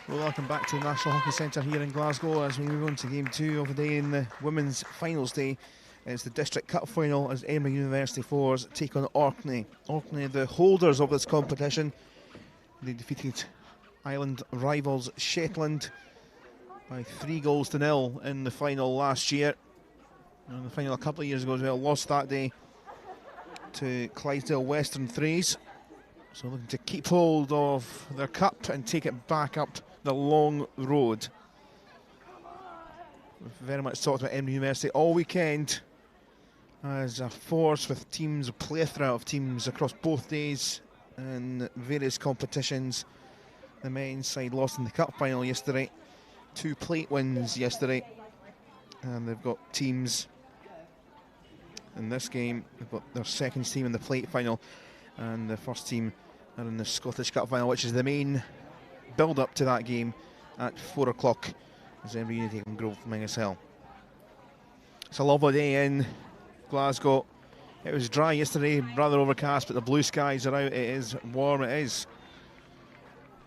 Well, welcome back to the National Hockey Centre here in Glasgow as we move on to game 2 of the day in the women's finals day. It's the District Cup final as Edinburgh University Fours take on Orkney. Orkney, the holders of this competition, they defeated island rivals Shetland by 3-0 in the final last year. And the final a couple of years ago as well, lost that day to Clydesdale Western Threes. So looking to keep hold of their cup and take it back up the long road. We've very much talked about Edinburgh University all weekend as a force with teams, a plethora of teams across both days and various competitions. The men's side lost in the cup final yesterday, 2 plate wins yesterday, and they've got teams in this game. They've got their second team in the plate final, and the first team are in the Scottish Cup final, which is the main build up to that game at 4 o'clock as Edinburgh Uni take on Grove Mingus Hill. It's a lovely day in Glasgow. It was dry yesterday, rather overcast, but the blue skies are out. It is warm. It is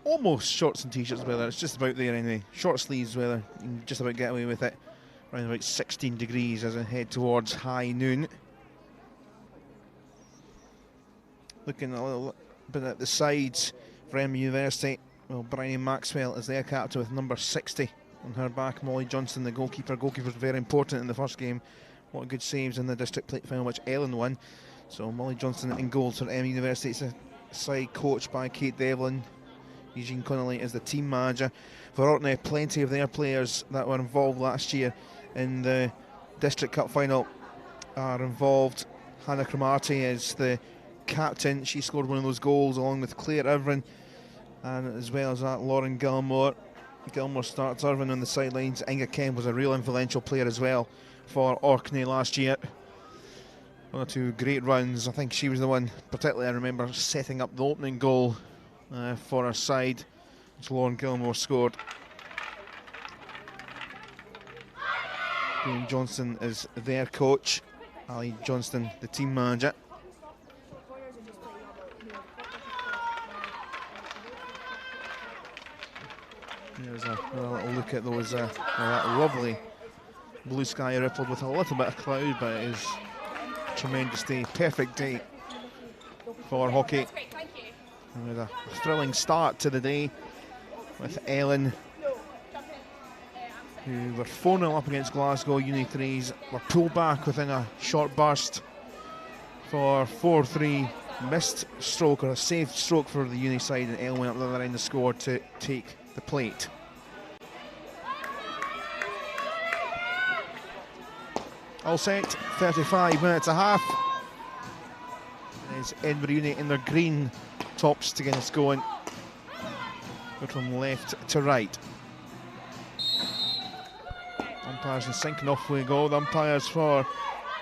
almost shorts and t-shirts weather. It's just about there anyway. Short sleeves weather. You can just about get away with it. Around about 16 degrees as I head towards high noon. Looking a little bit at the sides for Edinburgh University. Well, Bryony Maxwell is their captain with number 60 on her back. Molly Johnston, the goalkeeper. Goalkeeper's very important in the first game. What good saves in the district plate final, which Ellen won. So Molly Johnston in goals for Edinburgh University. It's a side coached by Kate Devlin. Eugene Connolly is the team manager. For Orkney, plenty of their players that were involved last year in the district cup final are involved. Hannah Cromarty is the captain. She scored one of those goals along with Claire Irvin. And as well as that, Lauren Gilmore. Gilmore starts, Irvin on the sidelines. Inga Kemp was a real influential player as well for Orkney last year. One or two great runs. I think she was the one, particularly I remember, setting up the opening goal for her side, which Lauren Gilmore scored. Graham Johnston is their coach. Ali Johnston, the team manager. There's a little look at those, that lovely blue sky rippled with a little bit of cloud, but it is a tremendous day, perfect day for hockey. And with a thrilling start to the day with Ellen, who were 4-0 up against Glasgow Uni Threes, were pulled back within a short burst for 4-3, missed stroke or a saved stroke for the Uni side, and Ellen went up the other end of the score to take the plate. All set, 35 minutes a half. There's Edinburgh Uni in their green tops to get us going. Go from left to right. Umpires in sync, and off we go. The umpires for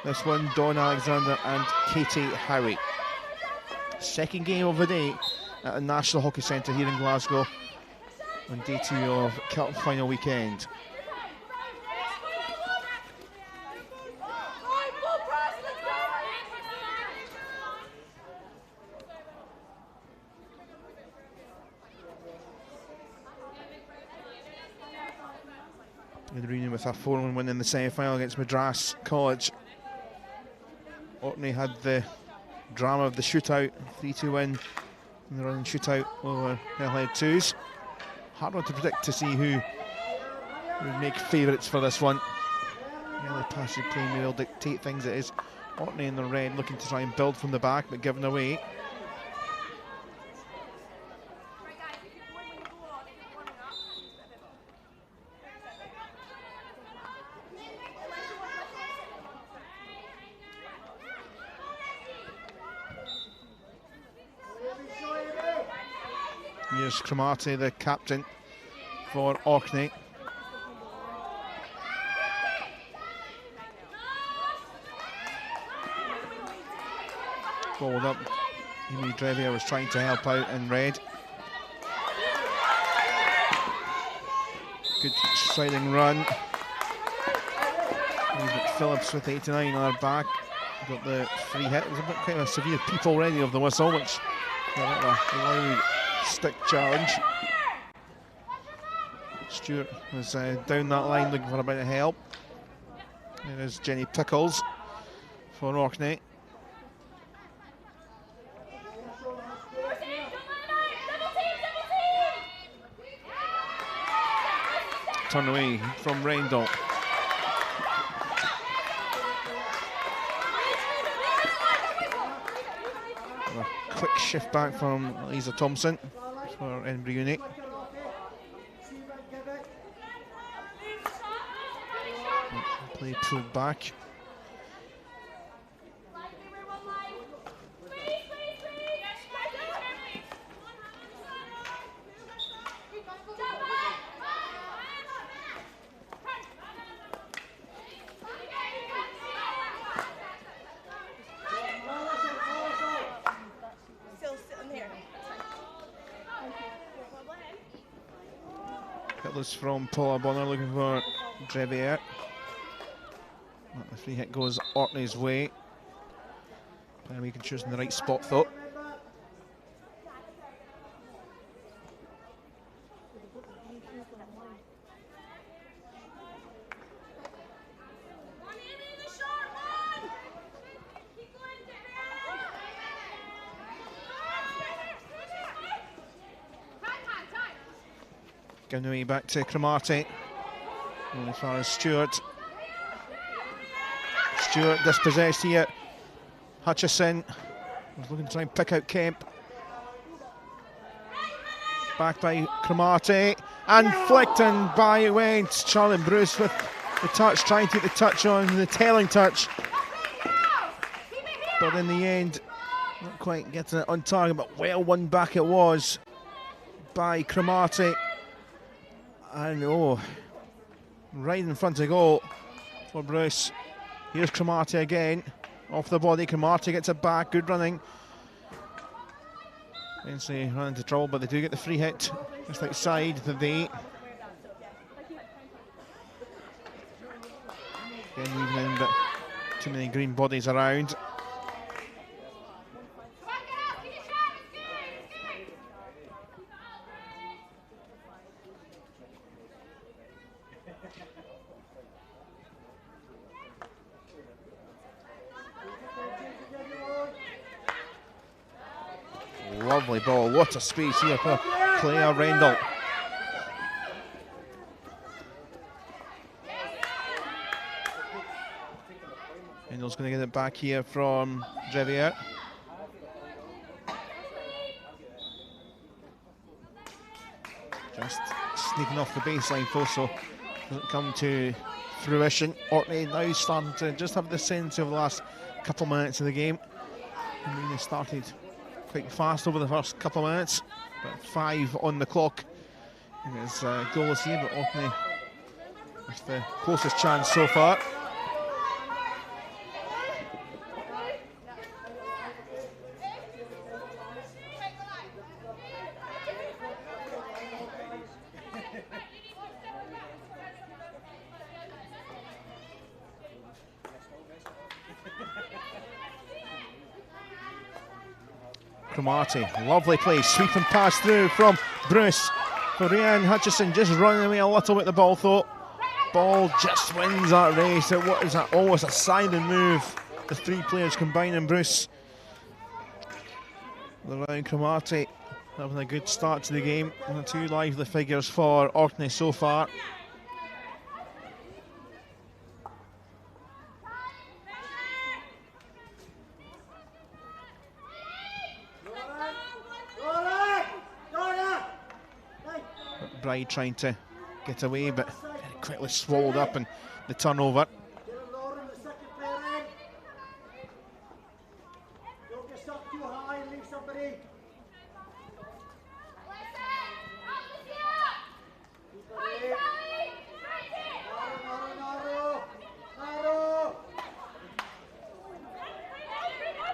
this one, Dawn Alexander and Katie Howie. Second game of the day at the National Hockey Centre here in Glasgow on day 2 of Cup final weekend. With a 4-1 win in the semi-final against Madras College. Orkney had the drama of the shootout, 3-2 win in the running shootout over Hillhead Twos. Hard one to predict to see who would make favourites for this one. The early passage play may will dictate things. It is Orkney in the red looking to try and build from the back, but given away. Here's Cromarty, the captain for Orkney. Followed up. Amy Drevier was trying to help out in red. Good sliding run. Phillips with 89 on her back. Got the free hit. It was a bit quite a severe peep already of the whistle, which a loud stick challenge. Stewart was down that line looking for a bit of help. There's Jenny Pickles for Orkney. Turn away from Rendell. A quick shift back from Lisa Thompson for Edinburgh Uni. Play pulled back. Hitless from Paula Bonner looking for Drevier. The free hit goes Orkney's way. We can choose in the right spot though. Going away back to Cromarty. And as far as Stewart. Stewart dispossessed here. Hutchison was looking to try and pick out Kemp. Back by Cromarty. And flicked and by it went. Charlotte Bruce with the touch, trying to take the touch on, the telling touch. But in the end, not quite getting it on target, but well won back it was by Cromarty. And oh, right in front of goal for Bruce. Here's Cromarty again, off the body. Cromarty gets it back, good running. Eventually run into trouble, but they do get the free hit just outside the D. Again, weaving in, but too many green bodies around. Lovely ball, what a space here for Claire Rendell. Rendell's going to get it back here from Drevier. Just sneaking off the baseline though, so doesn't come to fruition. Orkney now starting to just have the sense of the last couple of minutes of the game. I mean, they started quite fast over the first couple of minutes, but 5 on the clock. And it's goalless here, but Orkney with the closest chance so far. Cromarty, lovely play, sweeping pass through from Bruce for Rhiannon Hutchison, just running away a little with the ball though. Ball just wins that race. What is that? Almost a silent move. The three players combining. Bruce around Cromarty having a good start to the game. And the two lively figures for Orkney so far. Bride trying to get away, but very quickly swallowed up in the turnover.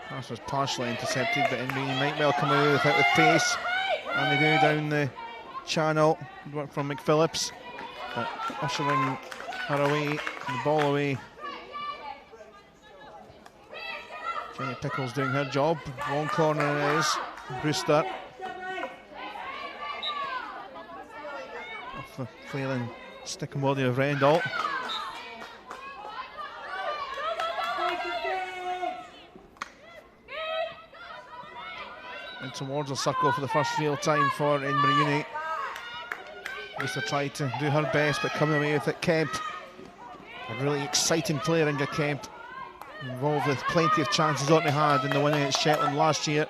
Pass was partially intercepted, but Edinburgh might well come away with it with pace, and they do down the channel. Good work from McPhillips, but ushering her away, the ball away. Jenny Pickles doing her job. Long corner it is. Brewster. A the flailing sticking body of Rendall. And towards the circle for the first real time for Edinburgh Uni. Lisa tried to do her best, but coming away with it, Kemp. A really exciting player, Inga Kemp. Involved with plenty of chances Orkney had in the win against Shetland last year.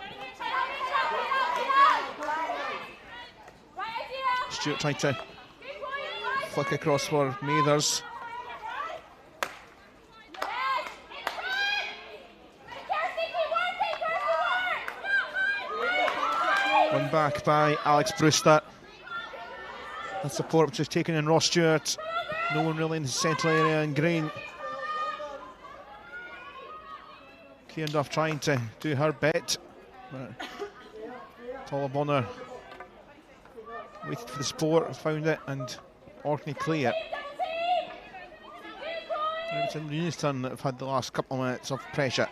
Stewart tried to flick across for Mathers. Won back by Alex Brewster. That support which was taken in Ross Stewart. No one really in the central area in green. Cairndorf trying to do her bit. Paula Bonner waited for the sport, found it, and Orkney clear. It's in Uni's turn that have had the last couple of minutes of pressure.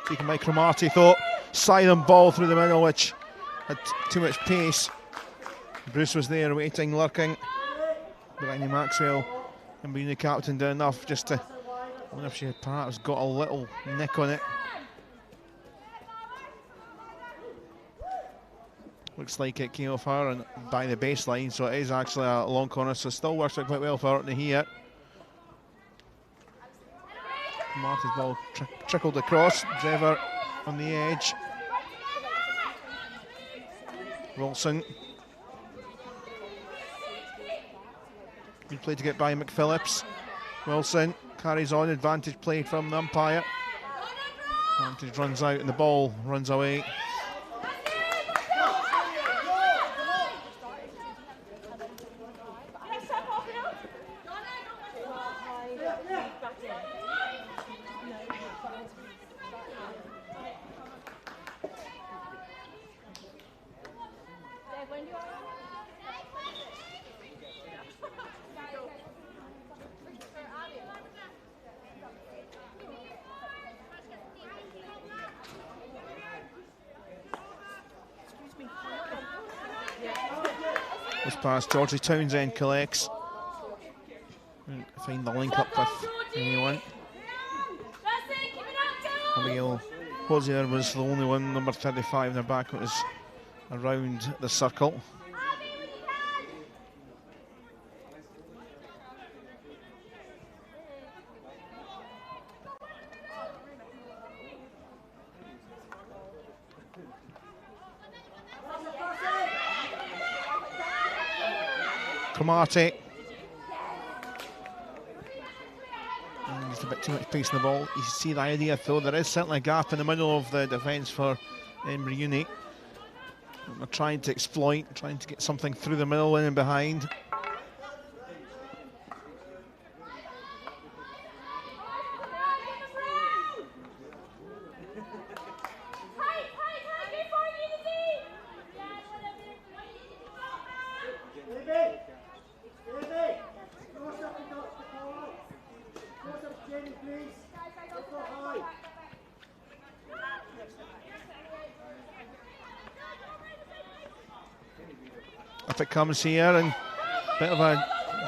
Taken by Cromarty, though. Silent ball through the middle, which had too much pace. Bruce was there, waiting, lurking. Bryony Maxwell, and being the captain, did enough just to. I wonder if she had perhaps got a little nick on it. Looks like it came off her and by the baseline, so it is actually a long corner, so it still works out quite well for Orkney here. Marty's ball trickled across, Drever on the edge. Wilson. Good play to get by McPhillips. Wilson carries on, advantage play from the umpire. Advantage runs out and the ball runs away. This pass, Georgie Townsend collects. Find the link up with anyone. Abigail Hosier was the only one, number 35 in her back, that was around the circle. Cromarty. Just a bit too much pace in the ball. You see the idea, though. There is certainly a gap in the middle of the defence for Edinburgh Uni. They're trying to exploit, trying to get something through the middle in and behind. Up it comes here, and a bit of a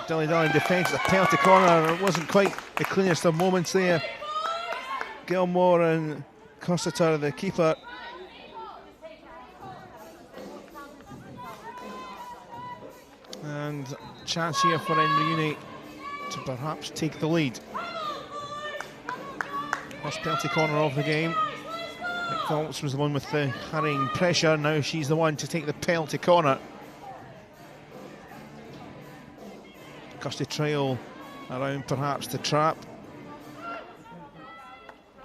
dilly-dally defence. The penalty corner, it wasn't quite the cleanest of moments there. Gilmore and Cossiter, the keeper. And chance here for Edinburgh Uni to perhaps take the lead. First penalty corner of the game. McPhillips was the one with the hurrying pressure. Now she's the one to take the penalty corner. Kirsty Trail around perhaps to trap.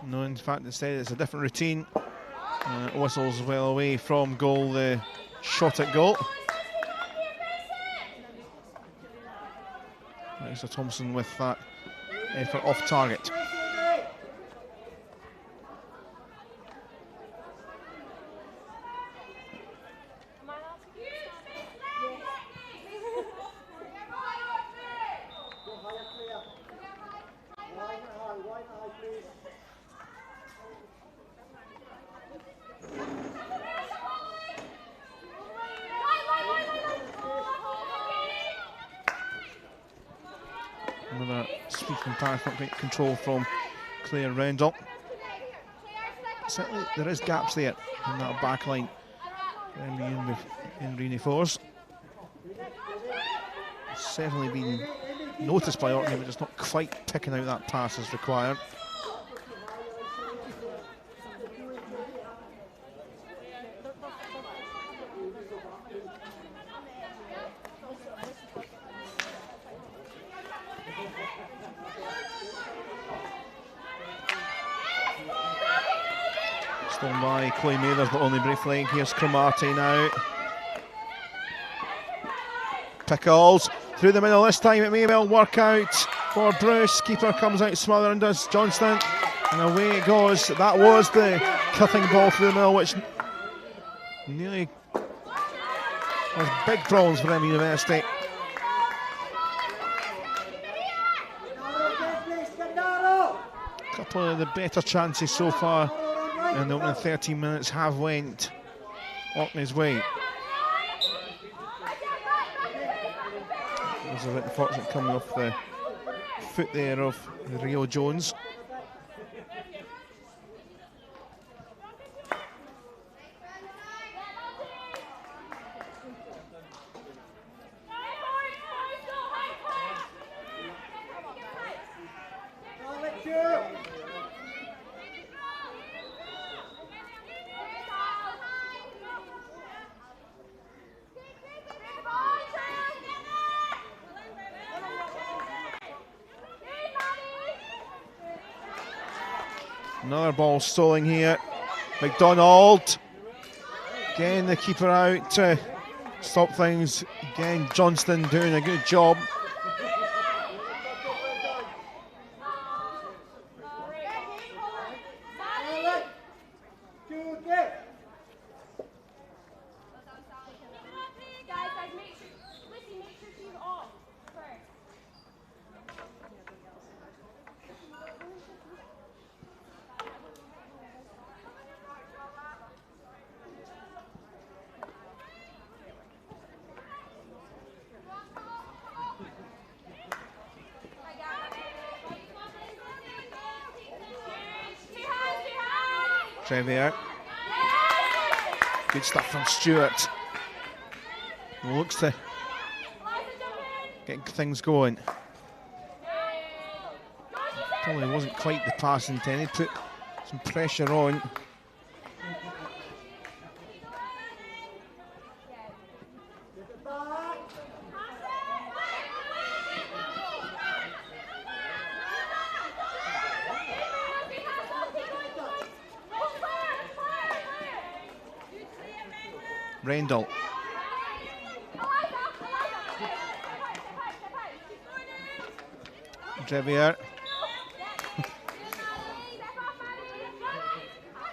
No, in fact, instead it's a different routine. Whistles well away from goal, the shot at goal. Lisa Thompson with that effort off target. sneaking past, not great control from Claire Rendell. Certainly there is gaps there in that back line in Rennie Force. It's certainly been noticed by Orkney, but just not quite picking out that pass as required. Stolen by Chloe Mathers, but only briefly. Here's Cromarty now. Pickles through the middle this time. It may well work out for Bruce. Keeper comes out smothered and does Johnston. And away it goes. That was the cutting ball through the middle, which nearly was big problems for them University. A couple of the better chances so far in the opening 13 minutes have went Orkney's way. It was a bit unfortunate coming off the foot there of Rio Jones. Another ball stolen here. McDonald. Again, the keeper out to stop things. Again, Johnston doing a good job. Trevier. Good stuff from Stewart. Looks to get things going. Probably wasn't quite the pass intended. Put some pressure on. Rendell. Trevier.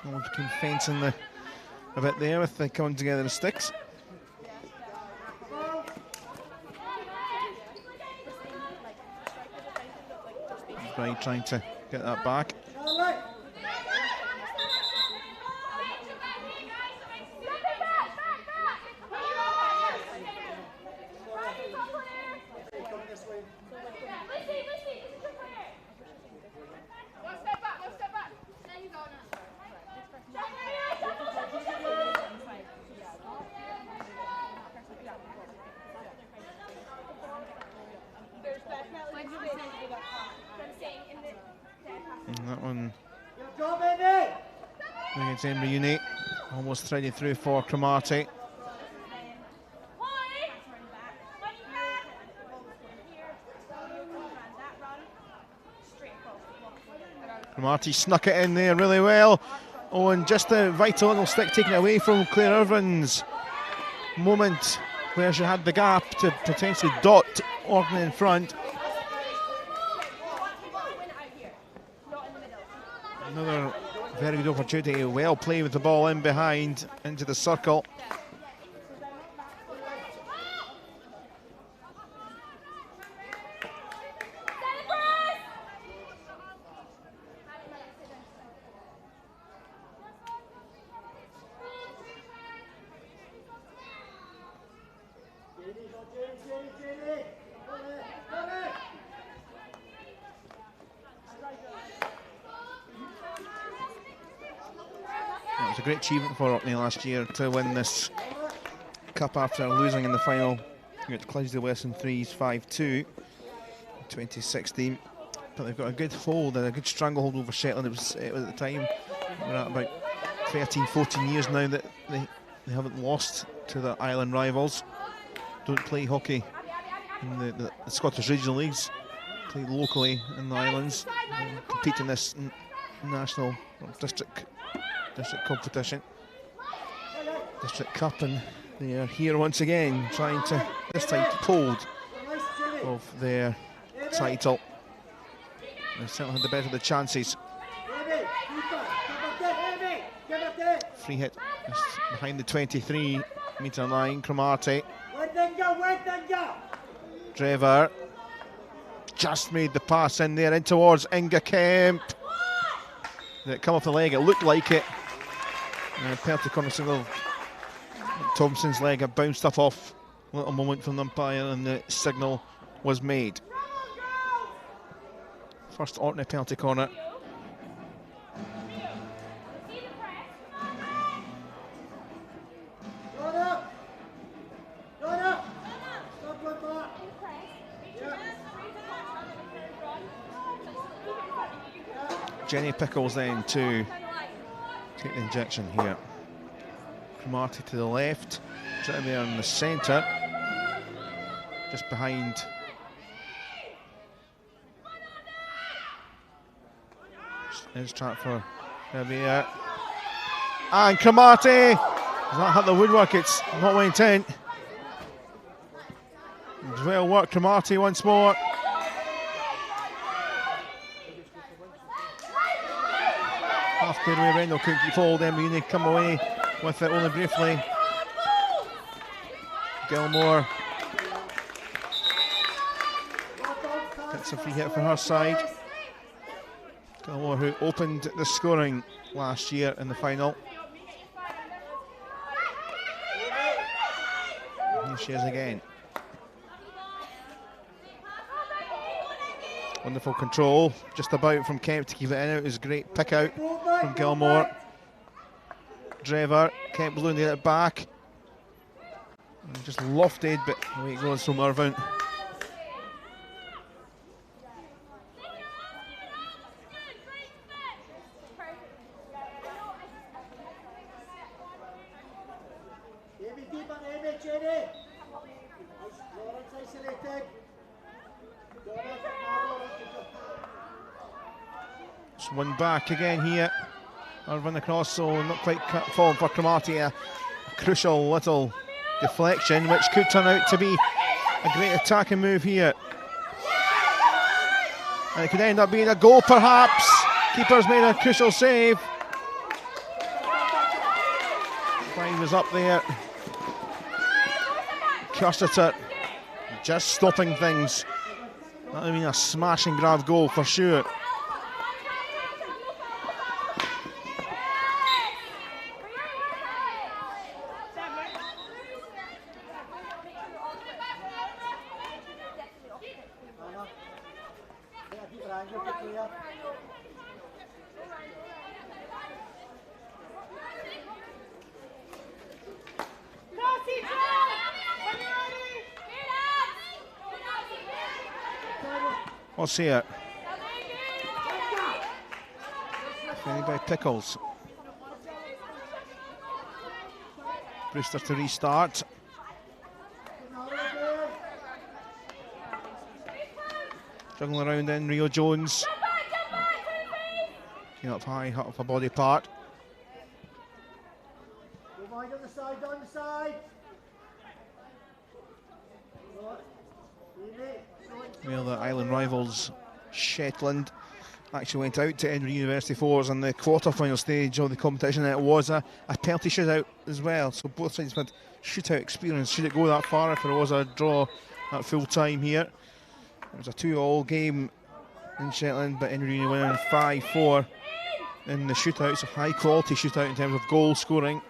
Became fencing a bit there with the coming together the sticks. Right, trying to get that back. And that one against Edinburgh Uni, almost threaded through for Cromarty. Cromarty snuck it in there really well. Oh, and just a vital little stick taken away from Claire Irvin's moment where she had the gap to potentially dot Orkney in front. Another very good opportunity, well played with the ball in behind into the circle. was a great achievement for Orkney last year to win this cup after losing in the final against Clydesdale Western Threes 5-2 in 2016. But they've got a good hold and a good stranglehold over Shetland. It was at the time, we're at about 13, 14 years now that they haven't lost to their island rivals. Don't play hockey in the Scottish regional leagues, play locally in the islands, compete in this national or district competition, district cup, and they are here once again trying to this time keep hold of their title. They certainly had the better of the chances. Free hit behind the 23-metre line. Cromarty. Drever just made the pass in there, in towards Inga Kemp. Did it come off the leg? It looked like it. Penalty corner signal. Thompson's leg had bounced up off. A little moment from the umpire, and the signal was made. First Orkney penalty corner. Jenny Pickles then to take the injection here. Cromarty to the left, sitting there in the centre, just behind. There's trap for Javier. And Cromarty does not hit the woodwork, it's not what intent. Well worked, Cromarty once more. Half clear away, Rendell couldn't keep hold, Embry come away with it only briefly. Gilmore gets a free hit for her side. Gilmore, who opened the scoring last year in the final. Here she is again. Wonderful control, just about from Kemp to keep it in. It was a great pick out from Gilmore. Drever, Kemp blew it back. And just lofted, but away it goes from Irvine. Just one back again here. Irvine across, so not quite falling for Cromarty. A crucial little deflection, which could turn out to be a great attacking move here. And it could end up being a goal, perhaps. Keeper's made a crucial save. Fine was up there. Cursiter just stopping things. That would have been a smash and grab goal for sure. What's here? Played by Pickles. Brewster to restart. Juggling around in Rio Jones. Getting up high, hut off a body part. Down the side. Well, the island rivals Shetland actually went out to Edinburgh University Force in the quarter-final stage of the competition, and it was a penalty shootout as well. So both sides had shootout experience. Should it go that far if there was a draw at full time here? It was a 2-2 game in Shetland, but Edinburgh Uni winning 5-4 in the shootout. It's a high-quality shootout in terms of goal scoring.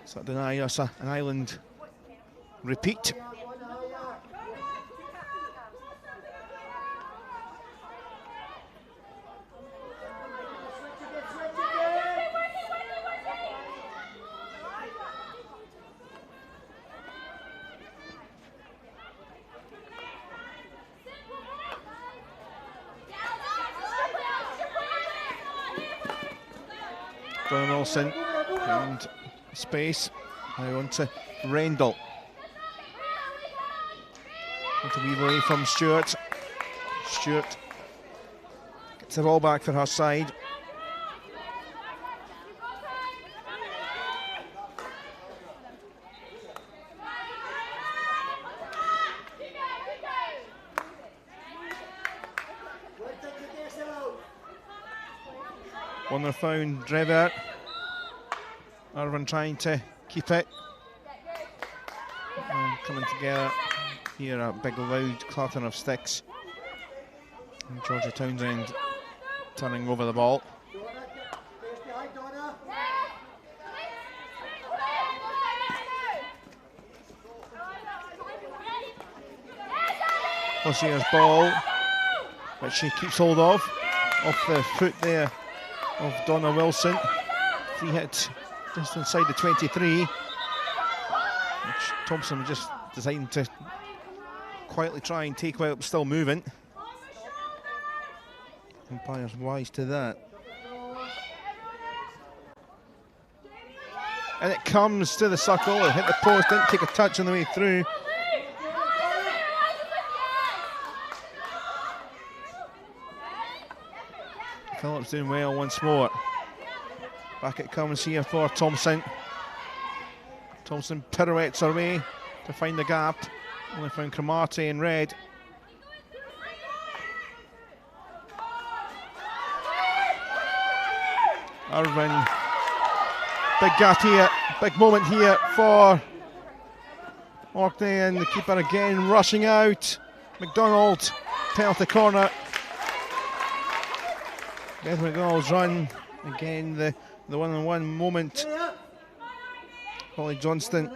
So that denied us an island repeat. Donna Wilson and space. Now on to Rendell. To weave away from Stewart. Stewart gets the ball back for her side. Warner found Drever. Irvine trying to keep it. And coming together here, a big loud clattering of sticks. And Georgia Townsend turning over the ball. Lucia's ball, which she keeps hold of, off the foot there of Donna Wilson. Free hit just inside the 23, which Thompson was just deciding to quietly try and take while it was still moving. Umpire's wise to that. And it comes to the circle, it hit the post, didn't take a touch on the way through. Phillips doing well once more. Back it comes here for Thompson. Thompson pirouettes her way to find the gap. Only found Cromartie in red. Irvine. Big gap here. Big moment here for Orkney, and the keeper again rushing out. McDonald, penalty corner. Beth McDonald's run, again the one-on-one moment. Holly Johnston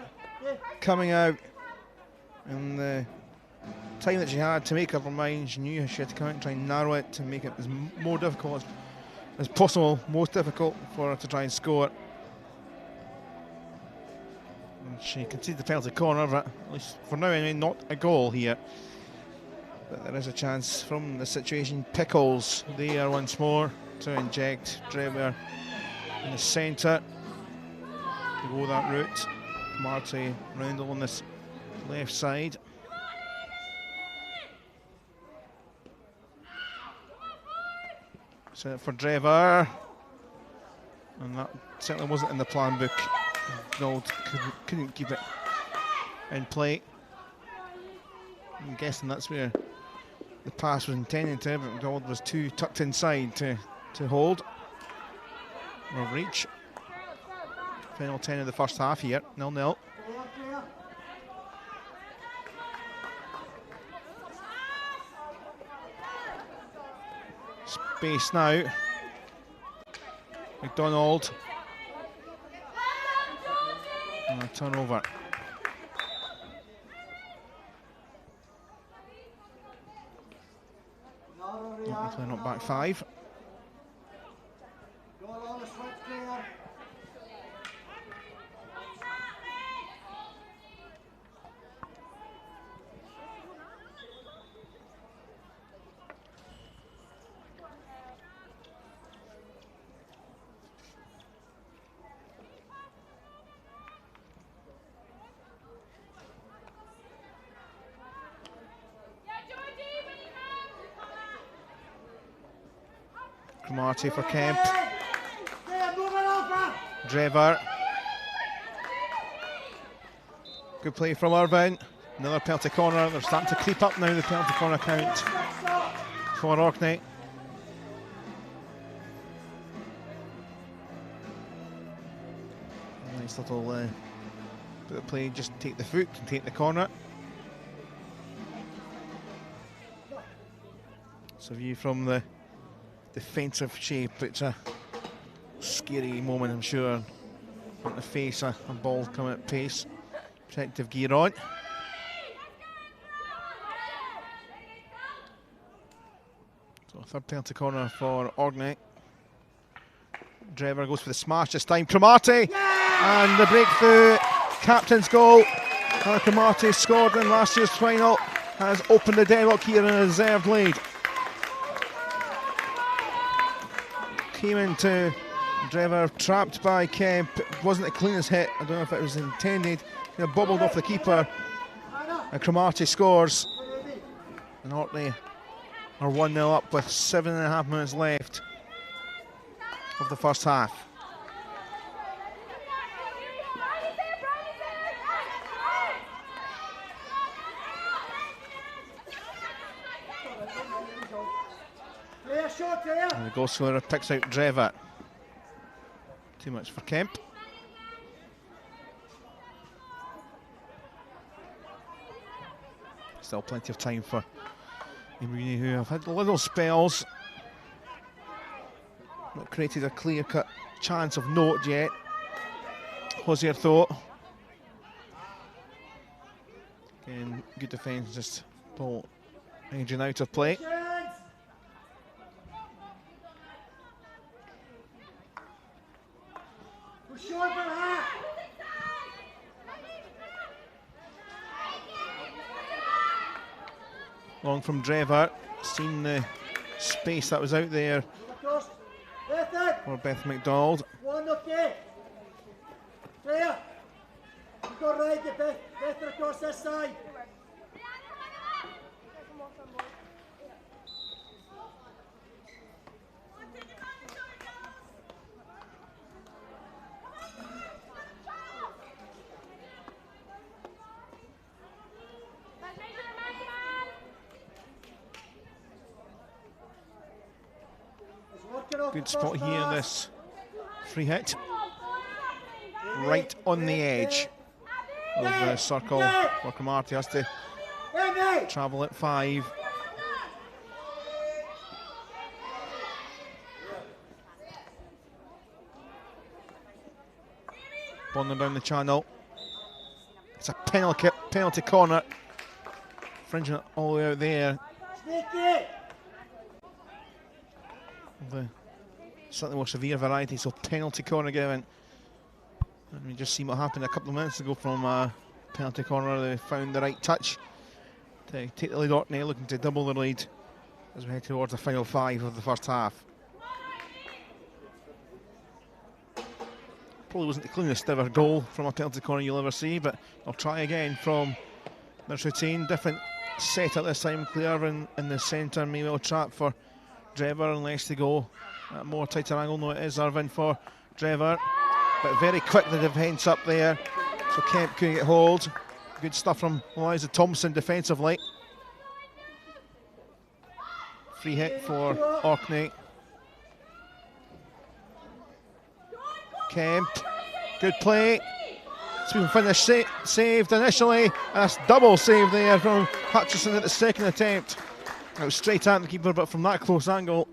coming out, and the time that she had to make up her mind, she knew she had to come out and try and narrow it to make it as more difficult as possible, most difficult for her to try and score. And she conceded the penalty corner, but at least for now anyway, not a goal here. But there is a chance from the situation. Pickles there once more to inject Drever in the centre to go that route. Marty Roundel on this left side. Set it for Drever, and that certainly wasn't in the plan book. Gold couldn't keep it in play. I'm guessing that's where the pass was intended to, but McDonald was too tucked inside to hold or reach. Final 10 of the first half here, 0-0. Space now. McDonald. And a turnover. Hopefully not back five. Cromartie for Kemp. Drever. Good play from Irvine. Another penalty corner. They're starting to creep up now, the penalty corner count for Orkney. Nice little bit of play, just take the foot and take the corner. So view from the defensive shape, it's a scary moment, I'm sure. Want to face a ball coming at pace. Protective gear on. So third penalty corner for Orkney. Drever goes for the smash this time. Cromartie! Yeah! And the breakthrough. Captain's goal. Hannah Cromartie scored in last year's final. Has opened the deadlock here in a reserve lead. Came into Driver trapped by Kemp. It wasn't the cleanest hit. I don't know if it was intended. He bobbled off the keeper. And Cromarty scores. And Orkney are 1-0 up with 7.5 minutes left of the first half. And the goal scorer picks out Drevitt. Too much for Kemp. Still plenty of time for Imuni, who have had little spells. Not created a clear-cut chance of note yet. Hosier thought. Again, good defence, just ball edging out of play. Long from Drevitt, seen the space that was out there for Beth McDonald. One okay. Clear. You go right, get Beth across this side. Good spot here, this free hit. Right on the edge of the circle where Cromarty has to travel at 5. Bonding down the channel. It's a penalty corner. Fringing it all the way out there. The slightly more severe variety, so penalty corner given. Let me just see what happened a couple of minutes ago from a penalty corner. They found the right touch to take the lead. Orkney looking to double the lead as we head towards the final 5 of the first half. Probably wasn't the cleanest ever goal from a penalty corner you'll ever see, but I'll try again from this routine. Different set at this time. Clear in the centre, maybe a trap for Drevitt and less to go. At more tighter angle, no, it is Irvin for Drevitt, but very quick the defence up there, so Kemp couldn't get hold. Good stuff from Eliza Thompson defensively. Free hit for Orkney. Kemp, good play. It's been finished, saved initially. That's double save there from Hutchison at the second attempt. It was straight at the keeper, but from that close angle.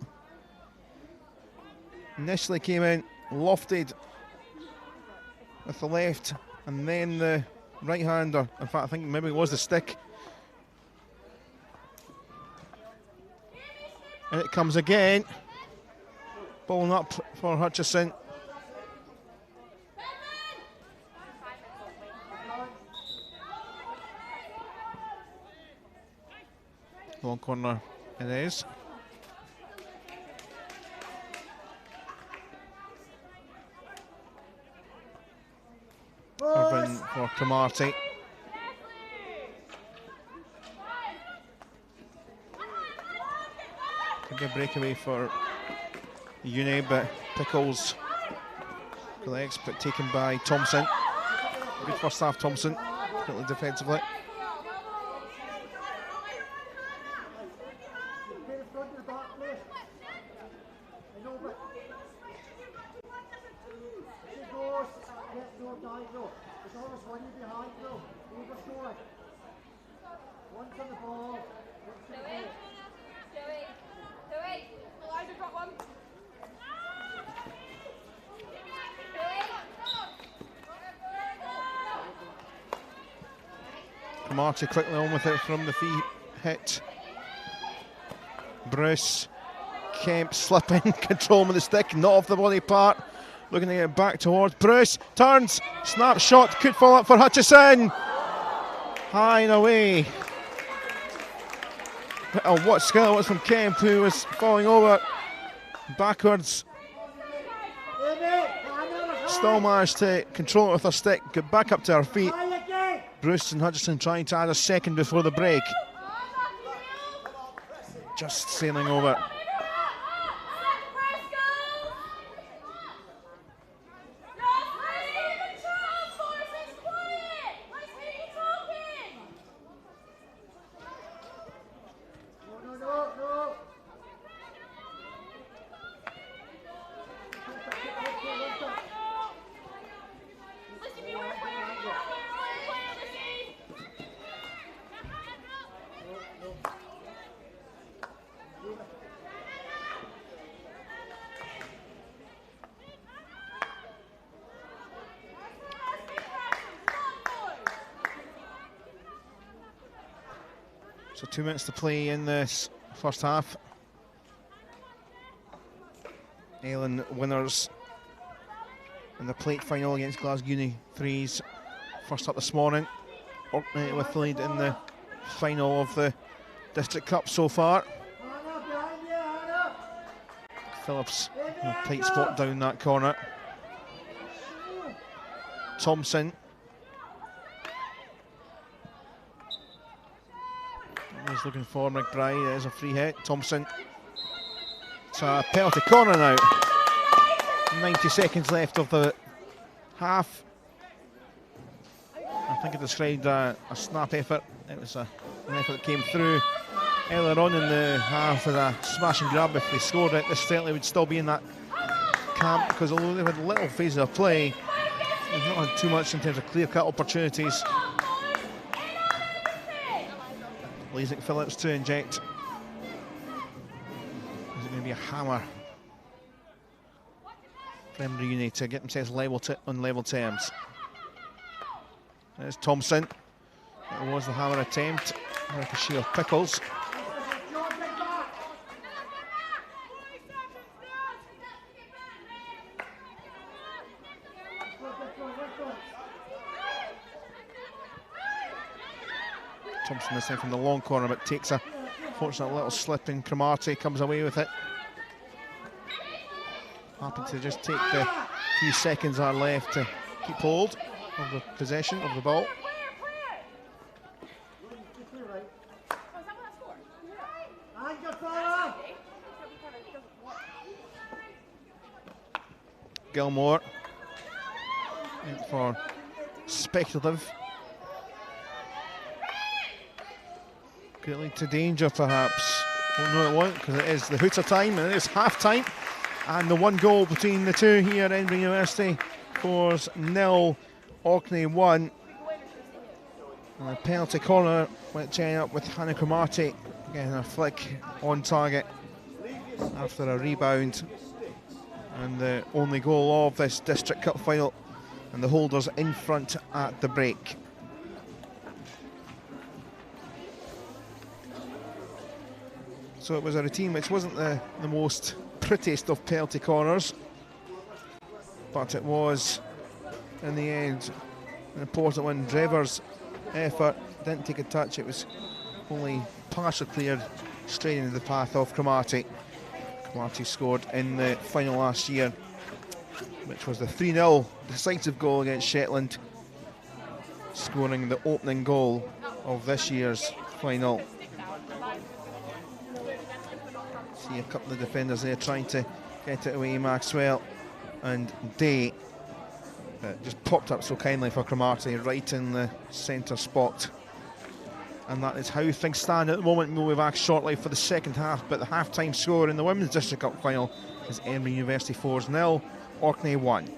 Initially came in, lofted with the left, and then the right hander. In fact, I think maybe it was the stick. And it comes again. Balling up for Hutchison. Long corner it is. Irvin for Cromarty. Could be a breakaway for Uni, but Pickles collects, but taken by Thompson. Good first half, Thompson, particularly defensively. Cromarty quickly on with it from the free hit. Bruce, Kemp slipping, control with the stick, not off the body part. Looking to get it back towards Bruce, turns, snapshot, could fall up for Hutchison. High and away. Oh, what skill it was from Kemp, who was falling over backwards. Still managed to control it with her stick, get back up to her feet. Bruce and Hutchison trying to add a second before the break. Just sailing over. So 2 minutes to play in this first half. Aylan winners in the plate final against Glasgow Uni threes. First up this morning. Orkney with the lead in the final of the District Cup so far. Phillips in a tight spot down that corner. Thompson. He's looking for McBride. There's a free hit. Thompson. It's a penalty corner now. 90 seconds left of the half. I think it described a snap effort. It was an effort that came through earlier on in the half with a smash and grab. If they scored it, this certainly would still be in that camp, because although they've had little phases of play, they've not had too much in terms of clear-cut opportunities. Isaac Phillips to inject. Is it going to be a hammer? Edinburgh Uni to get themselves on level terms. There's Thompson. It was the hammer attempt. Ricochet of Pickles. Thompson this time from the long corner, but takes a fortunate little slip, and Cromartie comes away with it. Happy to just take the few seconds are left to keep hold of the possession of the ball. Gilmore in for speculative. Could lead to danger, perhaps. Well, no, it won't, because it is the hooter time, and it is half time. And the one goal between the two here at Edinburgh University. Scores 0, Orkney 1. And a penalty corner went up with Hannah Cromartie getting a flick on target after a rebound. And the only goal of this District Cup final, and the holders in front at the break. So it was a routine which wasn't the most prettiest of penalty corners, but it was, in the end, an important one. Drever's effort didn't take a touch. It was only partially cleared straight into the path of Cromartie. Cromartie scored in the final last year, which was the 3-0 decisive goal against Shetland, scoring the opening goal of this year's final. See a couple of defenders there trying to get it away. Maxwell and Day just popped up so kindly for Cromartie right in the centre spot. And that is how things stand at the moment. We'll be back shortly for the second half, but the half-time score in the Women's District Cup final is Edinburgh University 4-0, Orkney 1.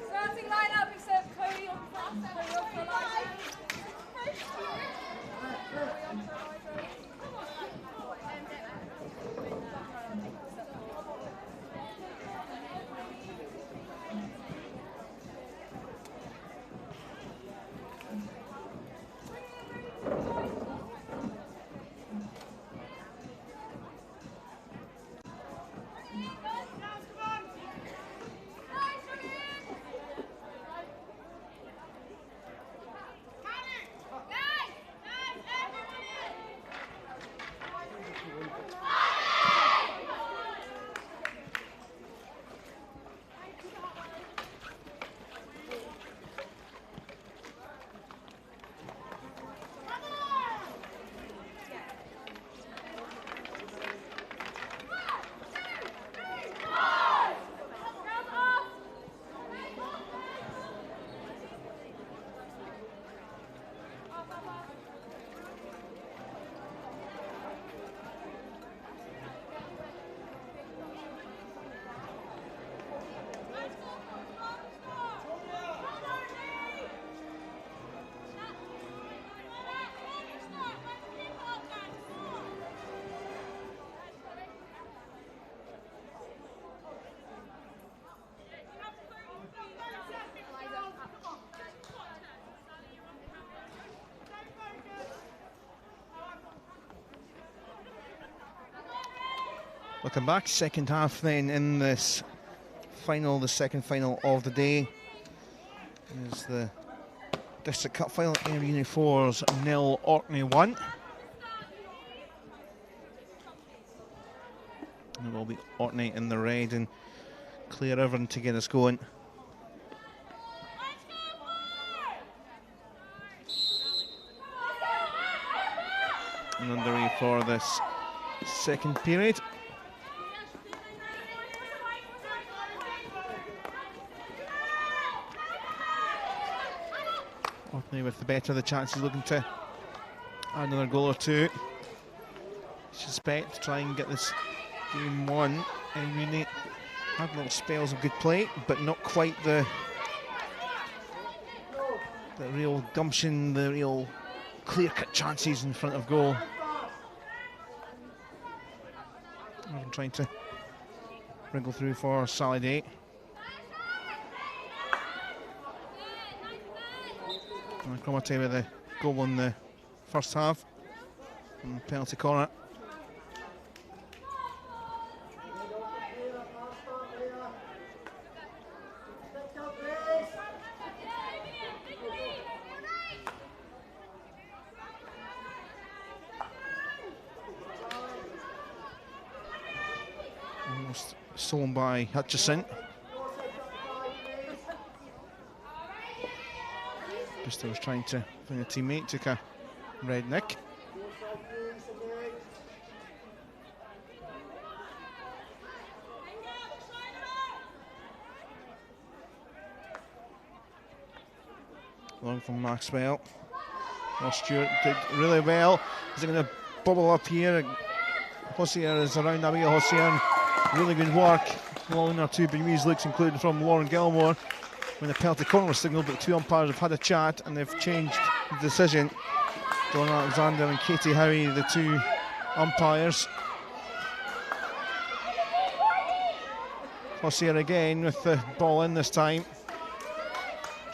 Starting lineup except Cody on the line. Welcome back, second half then in this final, the second final of the day. Is the District Cup final, Air Uni 4's 0, Orkney 1. And it will be Orkney in the red and Claire Irvine to get us going. And underway for this second period. Orkney with the better of the chances, looking to add another goal or two. Suspect to try and get this game won. And really had little spells of good play, but not quite the real gumption, the real clear-cut chances in front of goal. I'm trying to wriggle through for Sally Day. Cromarty with a goal in the first half from the penalty corner. Almost stolen by Hutchison. Bristol was trying to find a teammate, took a red nick. Long from Maxwell. Ross Stewart did really well. Is it going to bubble up here? Hossier is around that wee Hossier. Really good work. Following our two bemused looks, including from Lauren Gilmore, when the penalty corner was signalled, but two umpires have had a chat and they've changed the decision. John Alexander and Katie Howie, the two umpires. Hossier again with the ball in this time.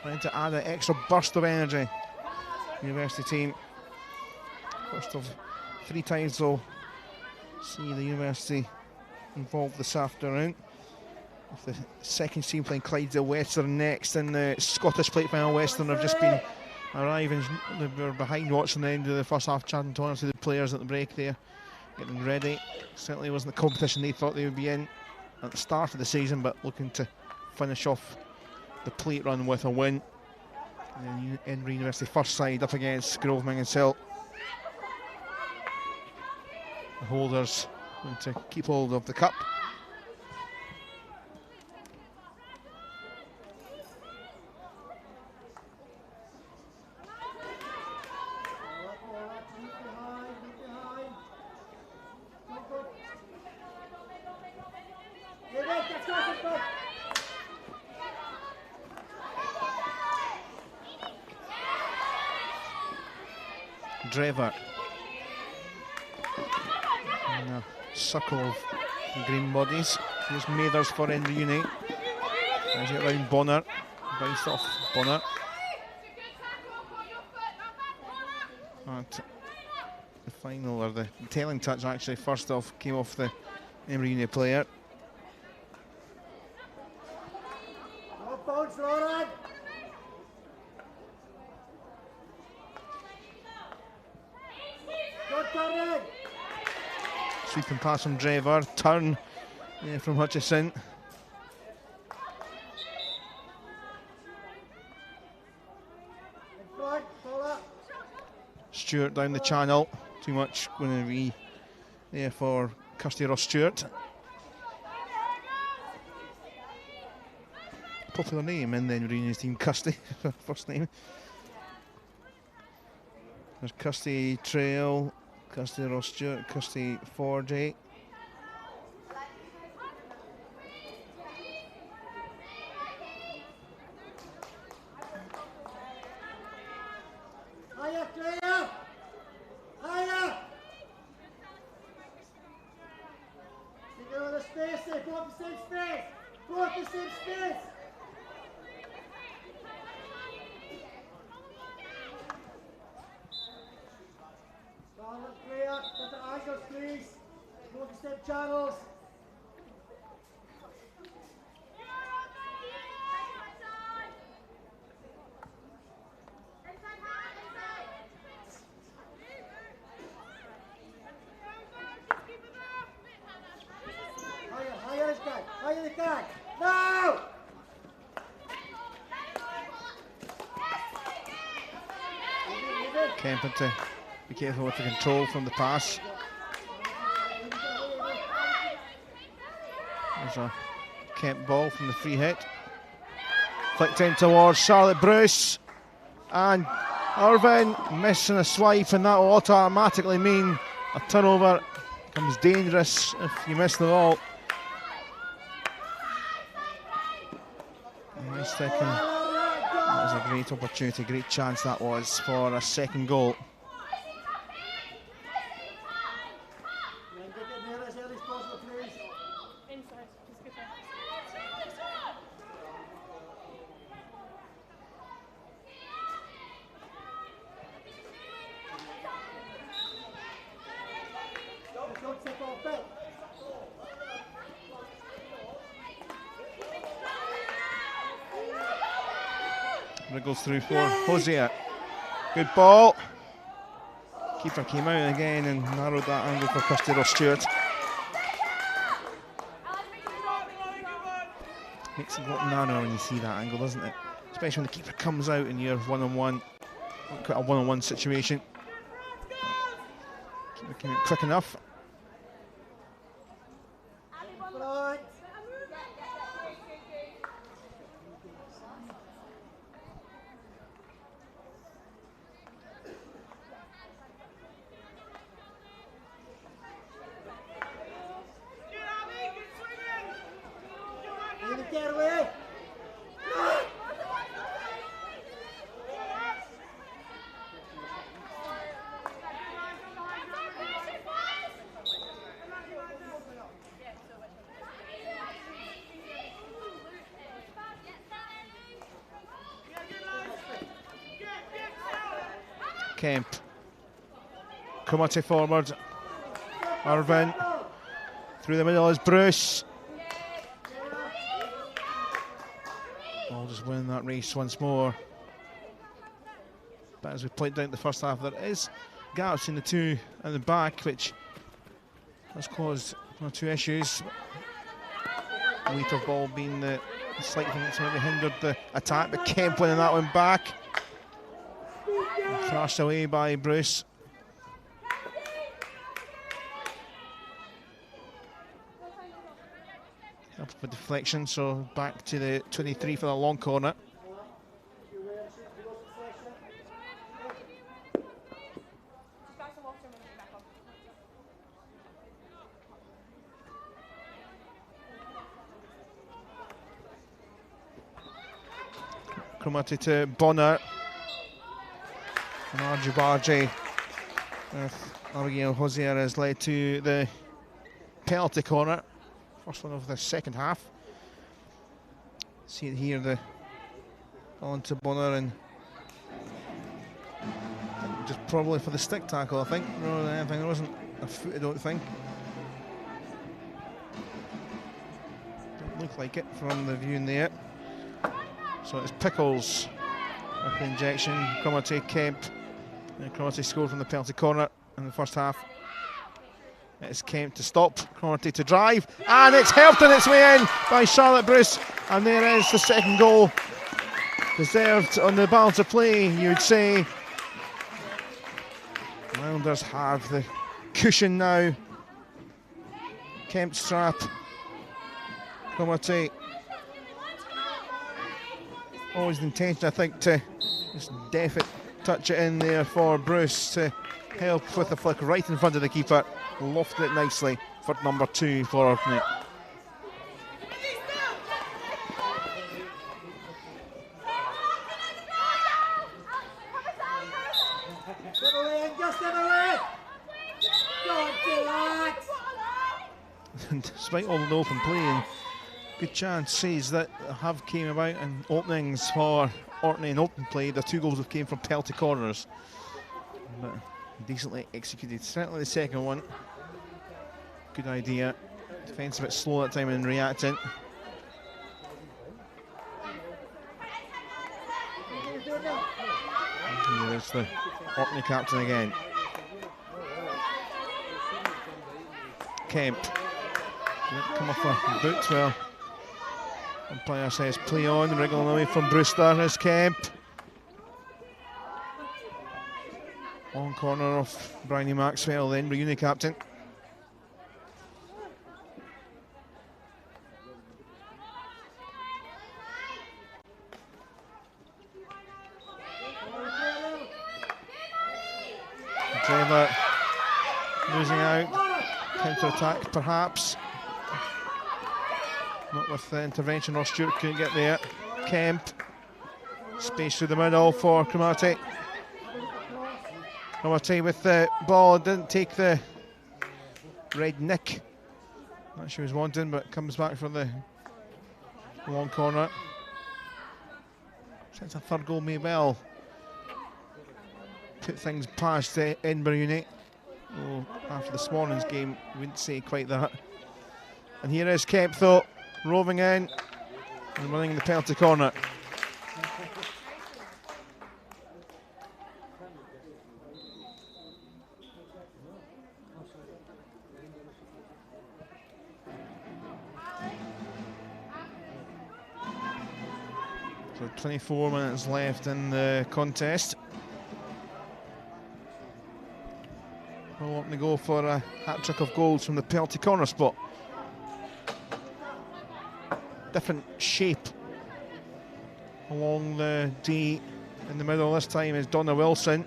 Trying to add an extra burst of energy. University team. First of 3 times they'll see the University involved this afternoon. With the second team playing Clydesdale Western next, and the Scottish Plate Final Western have just been arriving. They were behind watching the end of the first half, chatting to the players at the break there, getting ready. Certainly wasn't the competition they thought they would be in at the start of the season, but looking to finish off the plate run with a win. And Edinburgh University first side up against Grove Minginsill. The holders want to keep hold of the cup. Drever in a circle of green bodies. Here's Mathers for Edinburgh Uni. Tries it around Bonner, bounced off Bonner. And the final, or the tailing touch actually, first off came off the Edinburgh Uni player. Sweeping pass from Drever, turn from Hutchison. Stewart down the channel, too much going to be there for Kirsty Ross Stewart. Popular name in the Edinburgh team, Kirsty, first name. There's Kirsty Trail, Kirsty Ross Stewart, Kirsty Fordy. Higher, clear! Higher! Take over the space there, go up the same space! Go up the same space! Solid, clear, get the angles please! Go up the same channels! Higher the guy! No! Kempen to be careful with the control from the pass. There's a Kemp ball from the free hit. Flicked in towards Charlotte Bruce. And Irvine missing a swipe, and that will automatically mean a turnover. Becomes dangerous if you miss the ball. Nice second. That was a great opportunity, great chance that was for a second goal. Wriggles through for Hosier. Good ball. Keeper came out again and narrowed that angle for Kirsty Ross Stewart. Makes it a lot narrower when you see that angle, doesn't it? Especially when the keeper comes out and you're one-on-one. Quite a one-on-one situation. Keeper came out quick enough. get away. Kemp. Cromarty forward. Irvin. Through the middle is Bruce. All just winning that race once more. But as we pointed out in the first half, there is gaps in the two at the back, which has caused one or two issues. Weight of ball being the slight thing that's maybe hindered the attack, but Kemp winning that one back. Thrashed away by Bruce. Up for deflection, so back to the 23 for the long corner. Cromarty to Bonner. And Arjubarji with Ariel Hosier has led to the penalty corner. First one of the second half. See it here, the on to Bonner, and just probably for the stick tackle, I think, rather than anything. There wasn't a foot, I don't think. Don't look like it from the view in there. So it's Pickles with the injection. Cromarty, Kemp. And Cromarty scored from the penalty corner in the first half. It's Kemp to stop, Cromarty to drive, and it's helped on its way in by Charlotte Bruce. And there is the second goal. Deserved on the balance of play, you'd say. Islanders have the cushion now. Kemp's trap. Cromarty. Always the intention, I think, to just def it, touch it in there for Bruce to help with the flick right in front of the keeper. Lofted it nicely for number 2 for Orkney. And despite all the open play and good chances that have came about in openings for Orkney in open play, the 2 goals have came from penalty corners. But decently executed, certainly the second one. Good idea. Defence a bit slow that time in reacting. And here's the Orkney captain again. Kemp. Didn't come off a boot well. Umpire says play on, wriggling away from Brewster. Here's Kemp. Long corner of Bryony Maxwell, then reunion captain. Driver losing out. Counter attack perhaps. Not with the intervention, or Stewart couldn't get there. Kemp. Space through the middle for Cromarty. Cromarty with the ball, didn't take the red nick that she was wanting, but comes back for the long corner. Since a third goal may well put things past the Edinburgh unit. Oh, after this morning's game, we wouldn't say quite that. And here is Kemp though, roving in and winning the penalty corner. So 24 minutes left in the contest. We'll want to go for a hat-trick of goals from the penalty corner spot. Different shape along the D in the middle this time is Donna Wilson.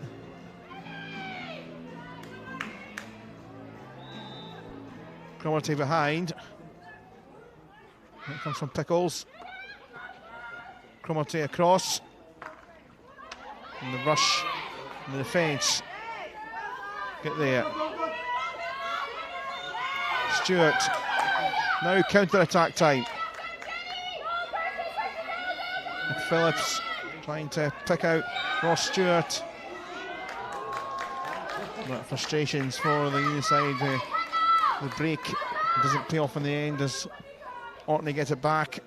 Cromarty behind. Here comes from Pickles. Cromarty across. And the rush in the defence. Get there. Stewart. Now counter-attack time. Phillips trying to pick out Ross Stewart. But frustrations for the Union side. The break doesn't pay off in the end as Orkney gets it back.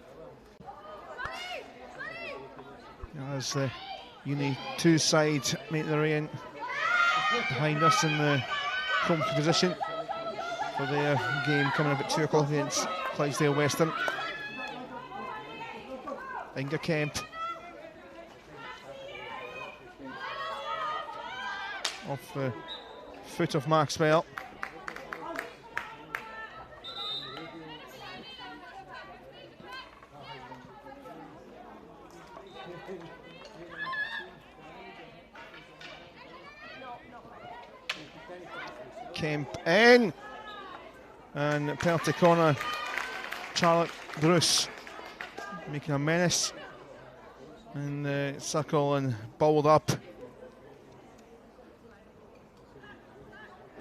As the Uni 2 side make their way in behind us in the home position for their game coming up at 2 o'clock against Clydesdale Western. Inga Kemp off the foot of Maxwell. Kemp in, and penalty corner. Charlotte Bruce making a menace in the circle and bowled up.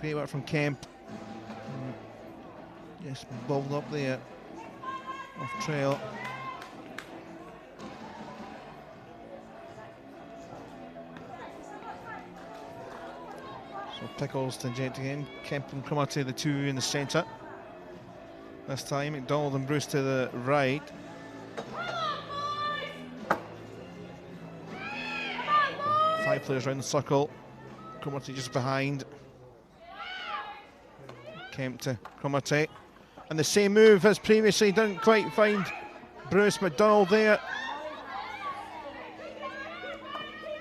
Great work from Kemp. Yes, bowled up there off trail. So Pickles to inject again. Kemp and Cromarty, the two in the centre. This time McDonald and Bruce to the right. Five players around the circle. Cromarty just behind. Kemp to Cromarty. And the same move as previously, didn't quite find Bruce. McDonald there.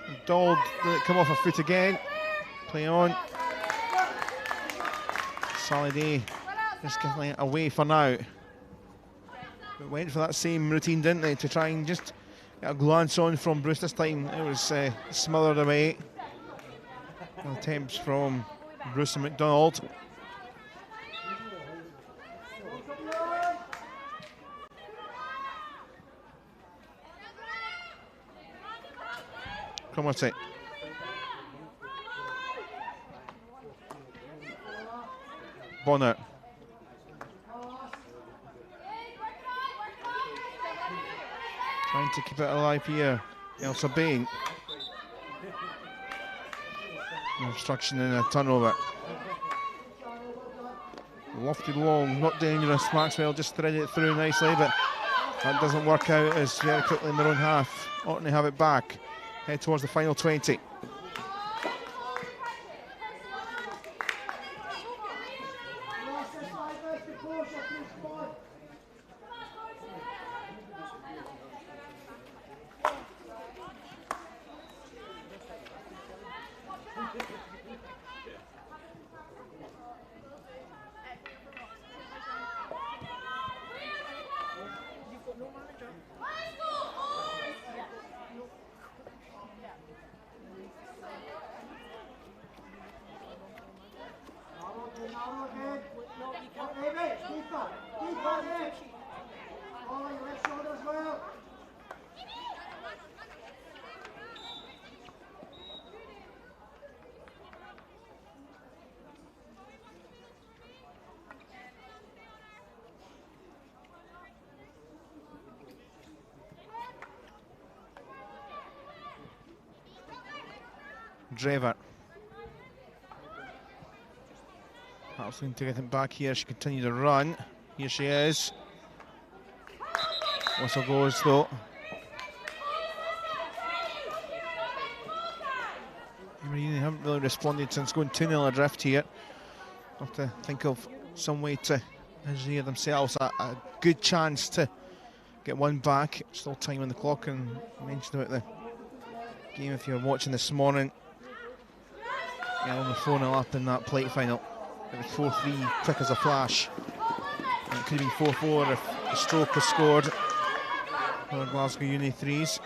McDonald let it come off a foot again. Play on. Sally Day just giving it away for now. But went for that same routine, didn't they, to try and just get a glance on from Bruce. This time it was smothered away. Attempts from Bruce and McDonald. Cromarty. Bonner. Trying to keep it alive here. Elsa Bain. Obstruction in a turnover. Lofted long, not dangerous. Maxwell just threaded it through nicely, but that doesn't work out as very quickly in their own half. Orkney have it back. Head towards the final 20. Drever. Absolutely to get it back here. She continued to run. Here she is. Whistle goes though. They haven't really responded since going 2-0 adrift here. Have to think of some way to engineer themselves a good chance to get one back. Still time on the clock, and I mentioned about the game if you're watching this morning. Only 4-0 up in that plate final. It was 4-3, quick as a flash. And it could have been 4-4 if the stroke was scored for Glasgow Uni 3s.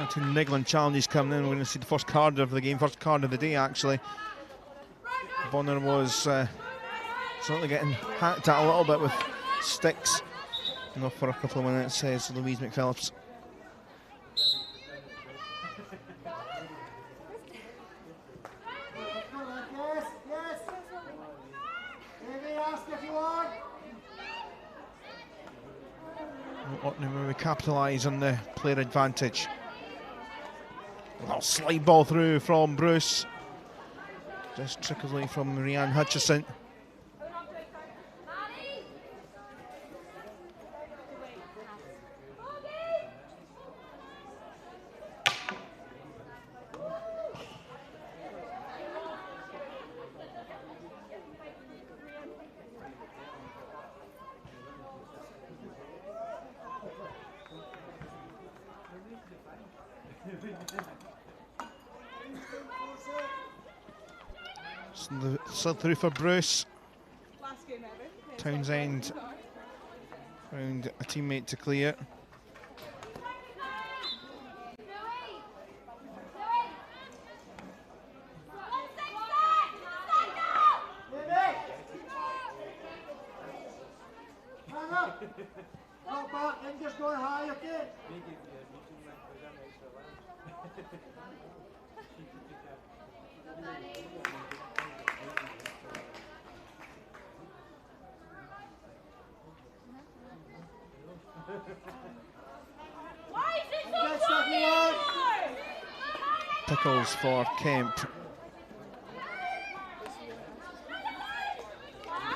Two niggling challenges coming in. We're going to see the first card of the game, first card of the day actually. Bonner was certainly getting hacked at a little bit with sticks. Enough for a couple of minutes, says Louise McPhillips. Orkney will capitalise on the player advantage. A little slide ball through from Bruce. Just trickles away from Rianne Hutchison. Slid through for Bruce. Townsend found a teammate to clear. Pickles for Kemp.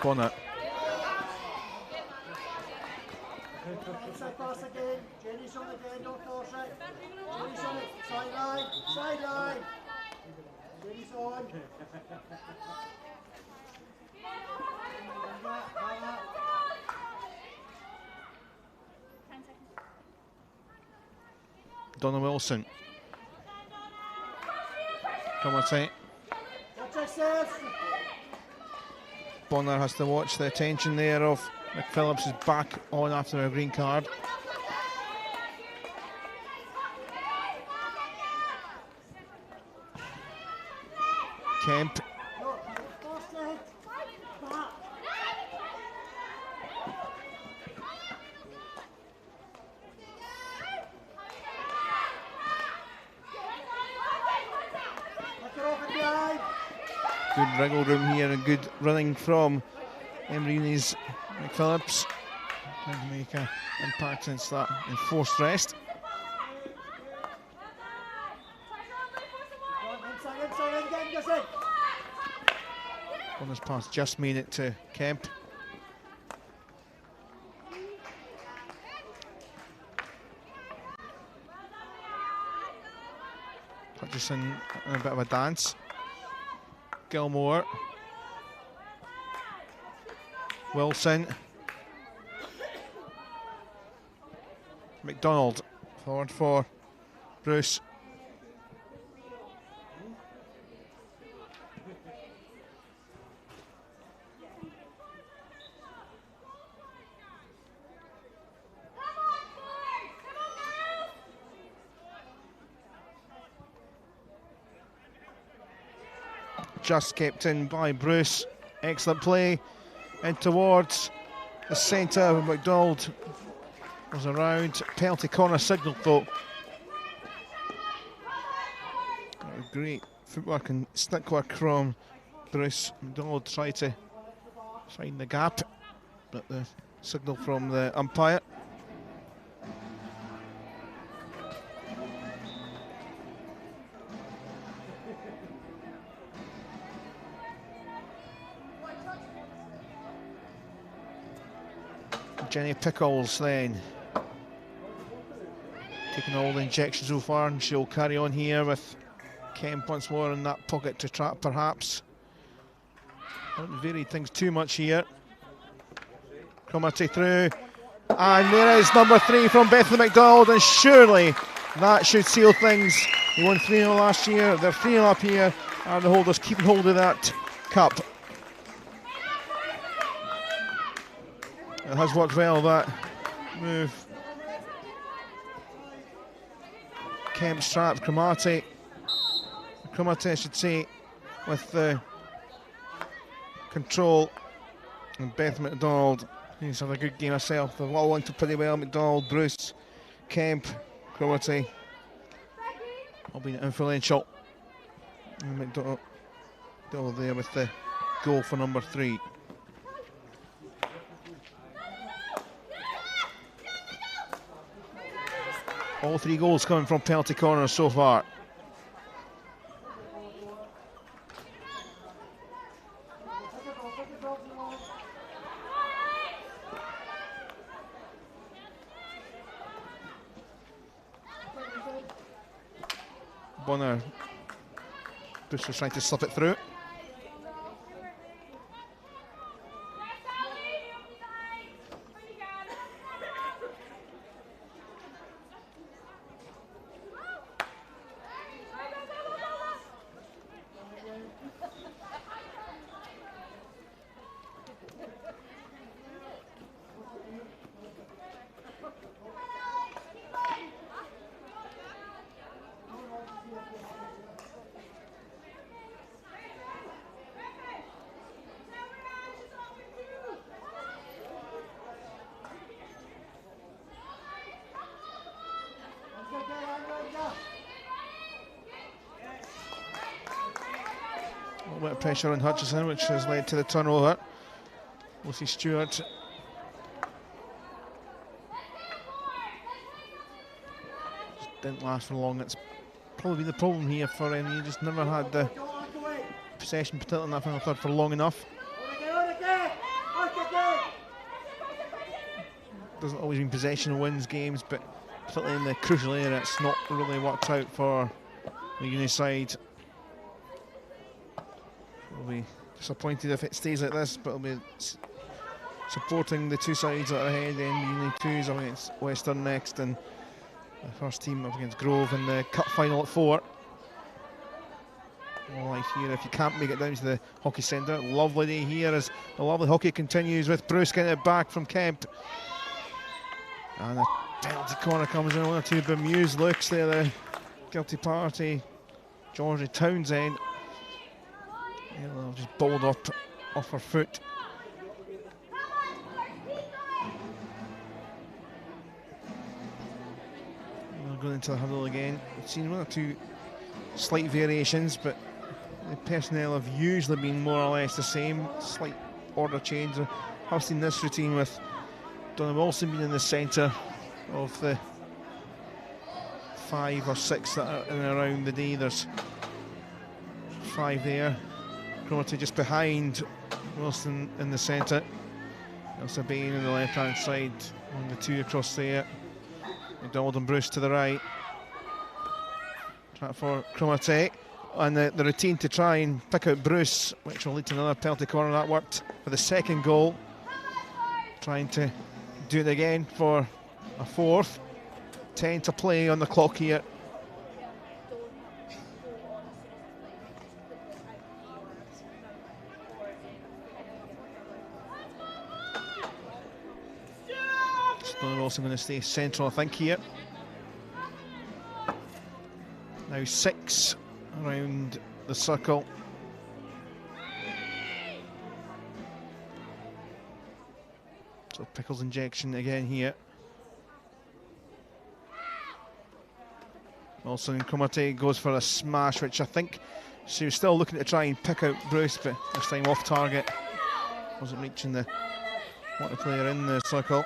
Bonner. Inside pass again. Jenny's on again, don't force it. Jenny's on it. Sideline. Sideline. Jenny's on. Donna Wilson. Come on, say. Bonner has to watch the attention there of McPhillips is back on after a green card. Kemp. Good wriggle room here and good running from Embryoni's McPhillips. Trying to make an impact since that enforced rest. Bonner's pass just made it to Kemp. Hutchison in a bit of a dance. Gilmore. Wilson. McDonald forward for Bruce. Just kept in by Bruce. Excellent play in towards the centre. McDonald was around. Penalty corner signal though. Great footwork and stick work from Bruce. McDonald tried to find the gap, but the signal from the umpire. Jenny Pickles then taking all the injections so far, and she'll carry on here with Kemp once more in that pocket to trap perhaps. Haven't varied things too much here. Cromarty through, and there is number 3 from Bethany McDonald, and surely that should seal things. They won 3-0 last year, they're 3-0 up here, and the holders keeping hold of that cup. It has worked well, that move. Kemp's trap. Cromarty, I should say, with the control. And Beth McDonald, who's had a good game herself. They've all linked up pretty well. McDonald, Bruce, Kemp, Cromarty. All been influential. And McDonald there with the goal for number 3. All 3 goals coming from penalty corners so far. Bonner, Bruce was trying to slip it through. A little bit of pressure on Hutchison, which has led to the turnover. We'll see Stewart. Just didn't last for long. It's probably the problem here for him. He just never had the possession, particularly in that final third, for long enough. Doesn't always mean possession wins games, but particularly in the crucial area, it's not really worked out for the Uni side. We'll be disappointed if it stays like this, but we'll be supporting the 2 sides that are ahead. The Uni 2s up against Western next, and the first team up against Grove in the cup final at 4. All life here if you can't make it down to the hockey centre. Lovely day here as the lovely hockey continues with Bruce getting it back from Kemp. And a penalty corner comes in. 1 or 2 bemused looks there, the guilty party, Georgie Townsend. Just bowled up off her foot. We're going into the huddle again. We've seen 1 or 2 slight variations, but the personnel have usually been more or less the same. Slight order change. I've seen this routine with Donna Wilson being in the centre of the 5 or 6 that are in and around the day. There's 5 there. Cromarty just behind Wilson in the centre. Elsa Bain on the left hand side, on the 2 across there. McDonald and Bruce to the right. Try for Cromarty. And the routine to try and pick out Bruce, which will lead to another penalty corner. That worked for the 2nd goal. Trying to do it again for a 4th. 10 to play on the clock here. Stone also going to stay central, I think, here. Now 6 around the circle. So Pickles injection again here. Also, Cromarty goes for a smash, which I think she was still looking to try and pick out Bruce, but this time off target. Wasn't reaching the wanted player in the circle.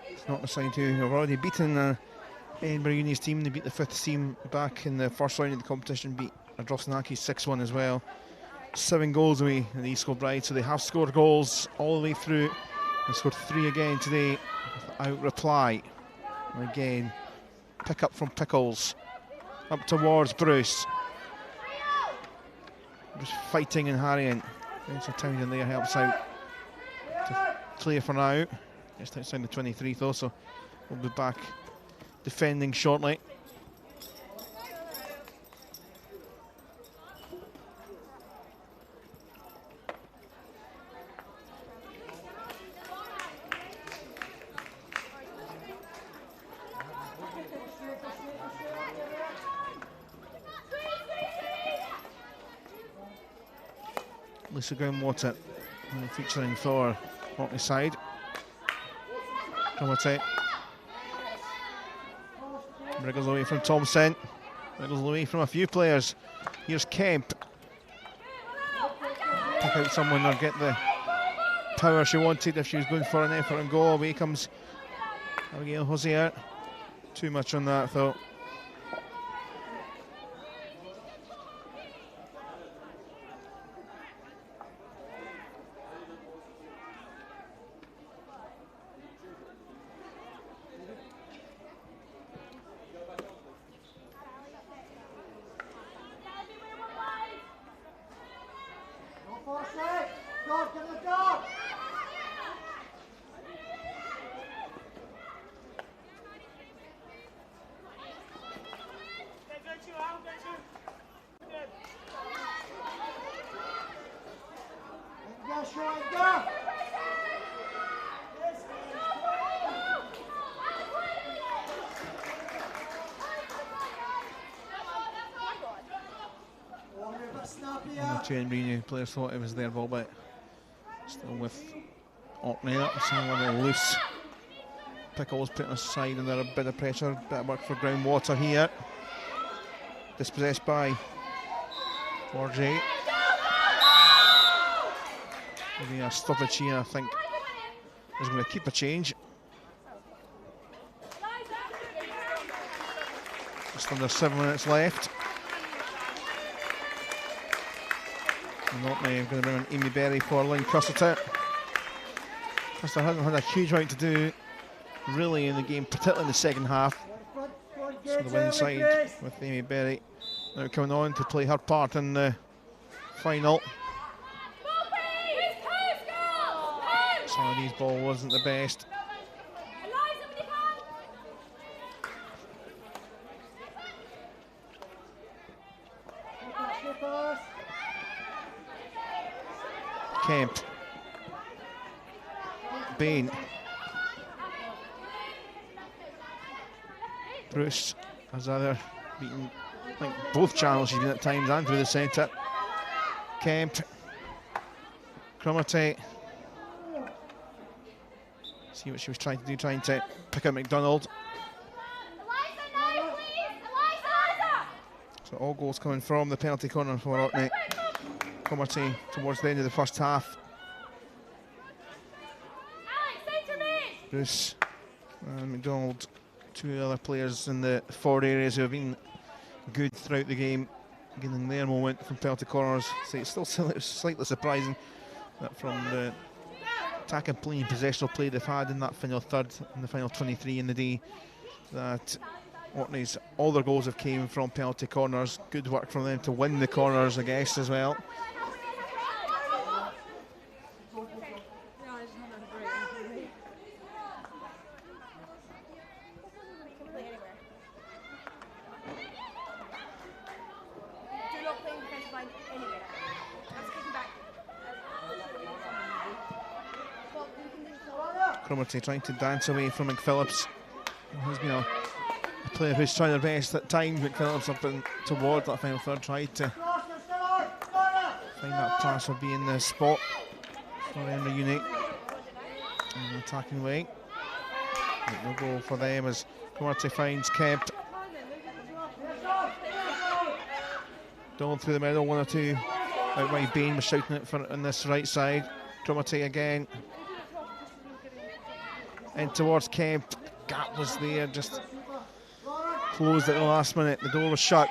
It's not the side who have already beaten Edinburgh Uni's team. They beat the 5th team back in the first round of the competition, beat Ardrossanaki 6-1 as well. 7 goals away in the East Kilbride, so they have scored goals all the way through. They scored 3 again today without reply. And again, pick up from Pickles. Up towards Bruce. Just fighting and harrying. Spencer Townsend there helps out to clear for now. Just outside the 23th though, so we'll be back defending shortly. Lisa Groundwater featuring for Orkney side. Coveted. Wriggles away from Thompson. Wriggles away from a few players. Here's Kemp. Pick out someone or get the power she wanted if she was going for an effort and goal. Away comes Abigail Hosier. Too much on that though. Players thought it was their ball, but still with Orkney. That's a little loose. Pickles putting aside under a bit of pressure. Bit of work for Groundwater here. Dispossessed by Forge. Maybe a stoppage here, I think, is going to keep a change. Just under 7 minutes left. And Orkney are going to bring on Amy Berry for Lynn Custer. Custer hasn't had a huge amount to do really in the game, particularly in the second half. So the win side with Amy Berry now coming on to play her part in the final. Saladin's ball wasn't the best. Kemp. Bain. Bruce has either beaten, I think, both channels she's been at times and through the centre. Kemp. Cromarty. See what she was trying to do, trying to pick up McDonald. So all goals coming from the penalty corner for Orkney. Cromarty towards the end of the first half. Bruce and McDonald, two other players in the forward areas who have been good throughout the game, getting their moment from penalty corners. So it's still slightly surprising that from the attack and play and possessional play they've had in that final third, in the final 23 in the day, that Orkney's, all their goals have came from penalty corners. Good work from them to win the corners, I guess, as well. Cromarty trying to dance away from McPhillips. He's been a player who's trying their best at times. McPhillips up and toward that final third, tried to find that pass or be in the spot for Edinburgh Unite in the attacking way. No goal for them as Cromarty finds Kemp. Donald through the middle, one or two out wide. Bain was shouting it for on this right side. Cromarty again. And towards Kemp. Gap was there, just closed at the last minute. The door was shut.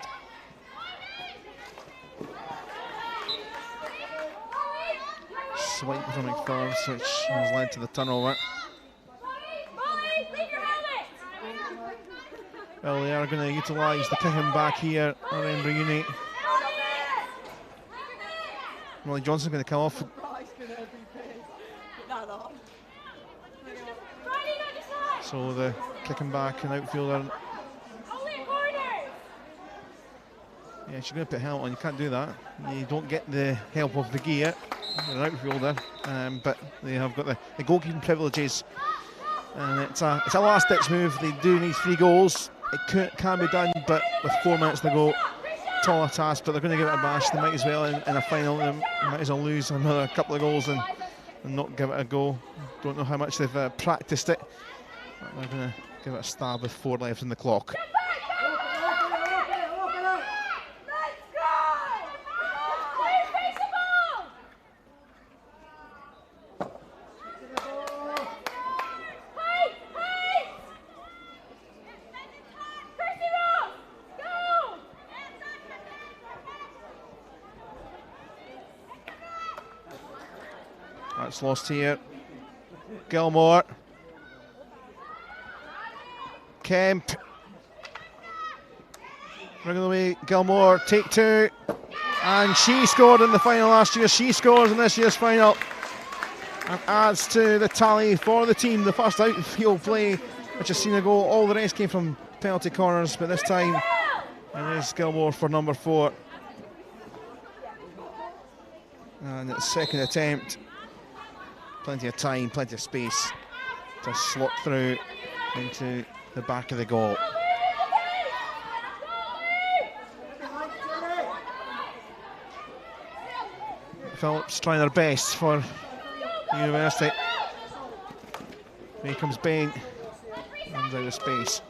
Swipe from McPhillips, which has led to the turnover. Well, they are going to utilise the kicking back here on Edinburgh Unite. Molly Johnson's going to come off. So the kicking back and outfielder. Yeah, she's going to put a helmet on. You can't do that. You don't get the help of the gear. You're an outfielder, but they have got the goalkeeping privileges, and it's a last-ditch move. They do need 3 goals. It can be done, but with 4 minutes to go, tall a task, but they're going to give it a bash. They might as well in a final. They might as well lose another couple of goals and not give it a go. Don't know how much they've practiced it, but they're going to give it a stab with 4 left in the clock. That's lost here. Gilmore. Kemp. Bringing away Gilmore. Take 2. And she scored in the final last year. She scores in this year's final. And adds to the tally for the team. The first outfield play, which has seen a goal. All the rest came from penalty corners, but this time it is Gilmore for number 4. And its second attempt. Plenty of time, plenty of space to slot through into the back of the goal. Phillips trying their best for University. Here comes Bain, runs out of space.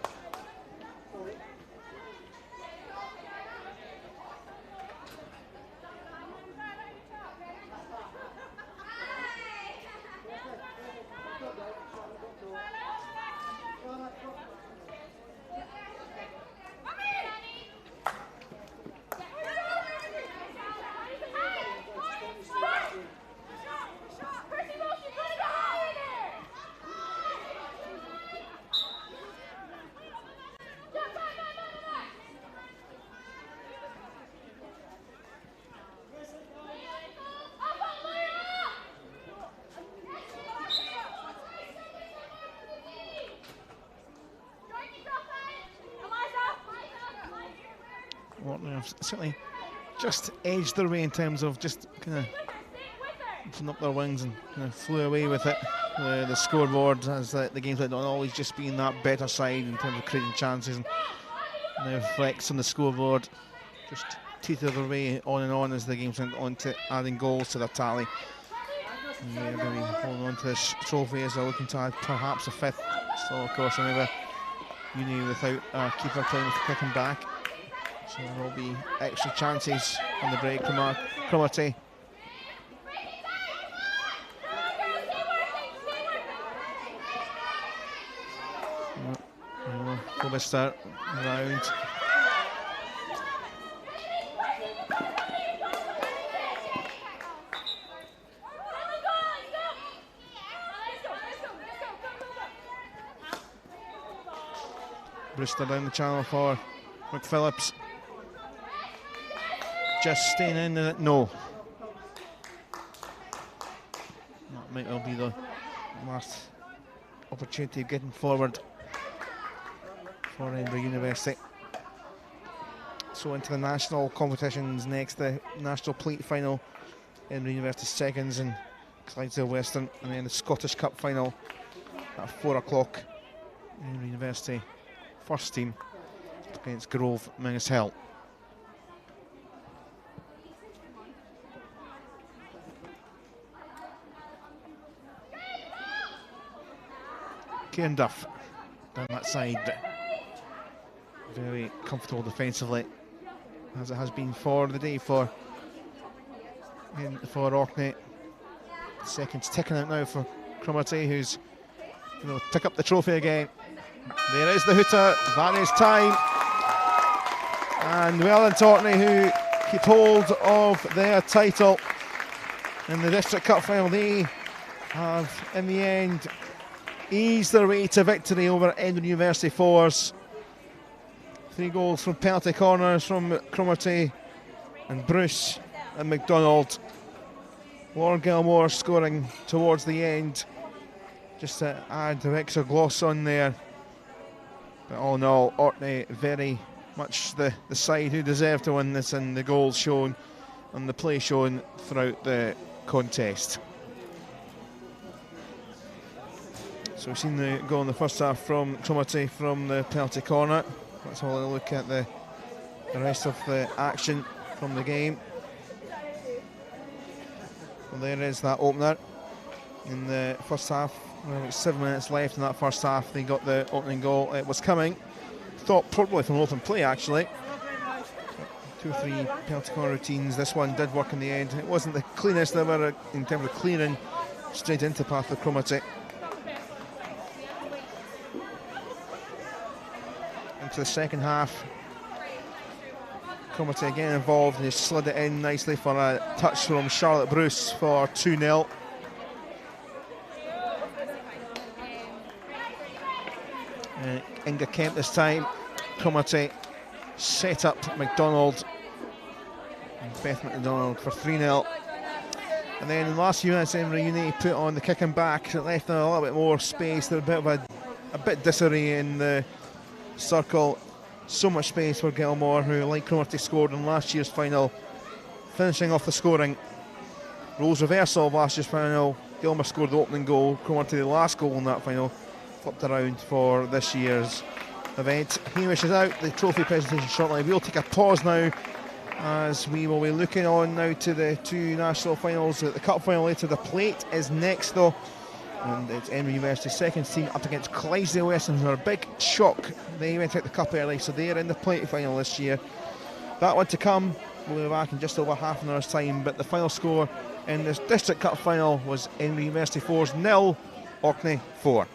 Orkney have certainly just edged their way in terms of just kind of opened up their wings and kind of flew away with it. The scoreboard, as the games went on, always just being that better side in terms of creating chances, and now flex on the scoreboard just teetered their way on and on as the games went on to adding goals to their tally. And they're going to be holding on to this trophy as they're looking to add perhaps a 5th. Still, of course, another uni without a keeper playing with kicking back. So there will be extra chances on the break from Cromarty. Cobister round. Brewster down the channel for McPhillips. Just staying in it, no. That might well be the last opportunity of getting forward for Edinburgh University. So into the national competitions next, the national plate final, Edinburgh University seconds and Clydesdale Western, and then the Scottish Cup final at 4 o'clock. Edinburgh University first team against Grove Mingus Hill. Kieran Duff down that side, very comfortable defensively, as it has been for the day for Orkney. Seconds ticking out now for Cromarty, who's going to pick up the trophy again. There is the hooter, that is time. And well done Orkney, who keep hold of their title in the District Cup final. They have, in the end, eased their way to victory over Edinburgh University Force. 3 goals from penalty corners from Cromarty and Bruce and McDonald. Lauren Gilmore scoring towards the end, just to add the extra gloss on there. But all in all, Orkney very much the side who deserved to win this, and the goals shown and the play shown throughout the contest. So we've seen the goal in the first half from Cromarty from the penalty corner. Let's have a look at the the rest of the action from the game. Well, there is that opener in the first half. Well, 7 minutes left in that first half. They got the opening goal. It was coming. Thought probably from open play actually. 2 or 3 penalty corner routines. This one did work in the end. It wasn't the cleanest ever in terms of clearing straight into path of Cromarty. Into the second half. Cromarty again involved, and he slid it in nicely for a touch from Charlotte Bruce for 2-0. Inga Kemp this time. Cromarty set up McDonald, and Beth McDonald for 3-0. And then in the last few minutes, Edinburgh Uni put on the kicking back. It left them a little bit more space. There was a bit disarray in the circle. So much space for Gilmore, who, like Cromarty, scored in last year's final. Finishing off the scoring. Roles reversal of last year's final. Gilmore scored the opening goal. Cromarty the last goal in that final. Flipped around for this year's event. Hamish is out. The trophy presentation shortly. We'll take a pause now, as we will be looking on now to the 2 national finals. The cup final later. The plate is next though, and it's Edinburgh University's second team up against Clydesdale Western, who are a big shock. They went out the cup early, so they are in the plate final this year. That one to come. We'll be back in just over half an hour's time, but the final score in this district cup final was Edinburgh University 4's 0, Orkney 4.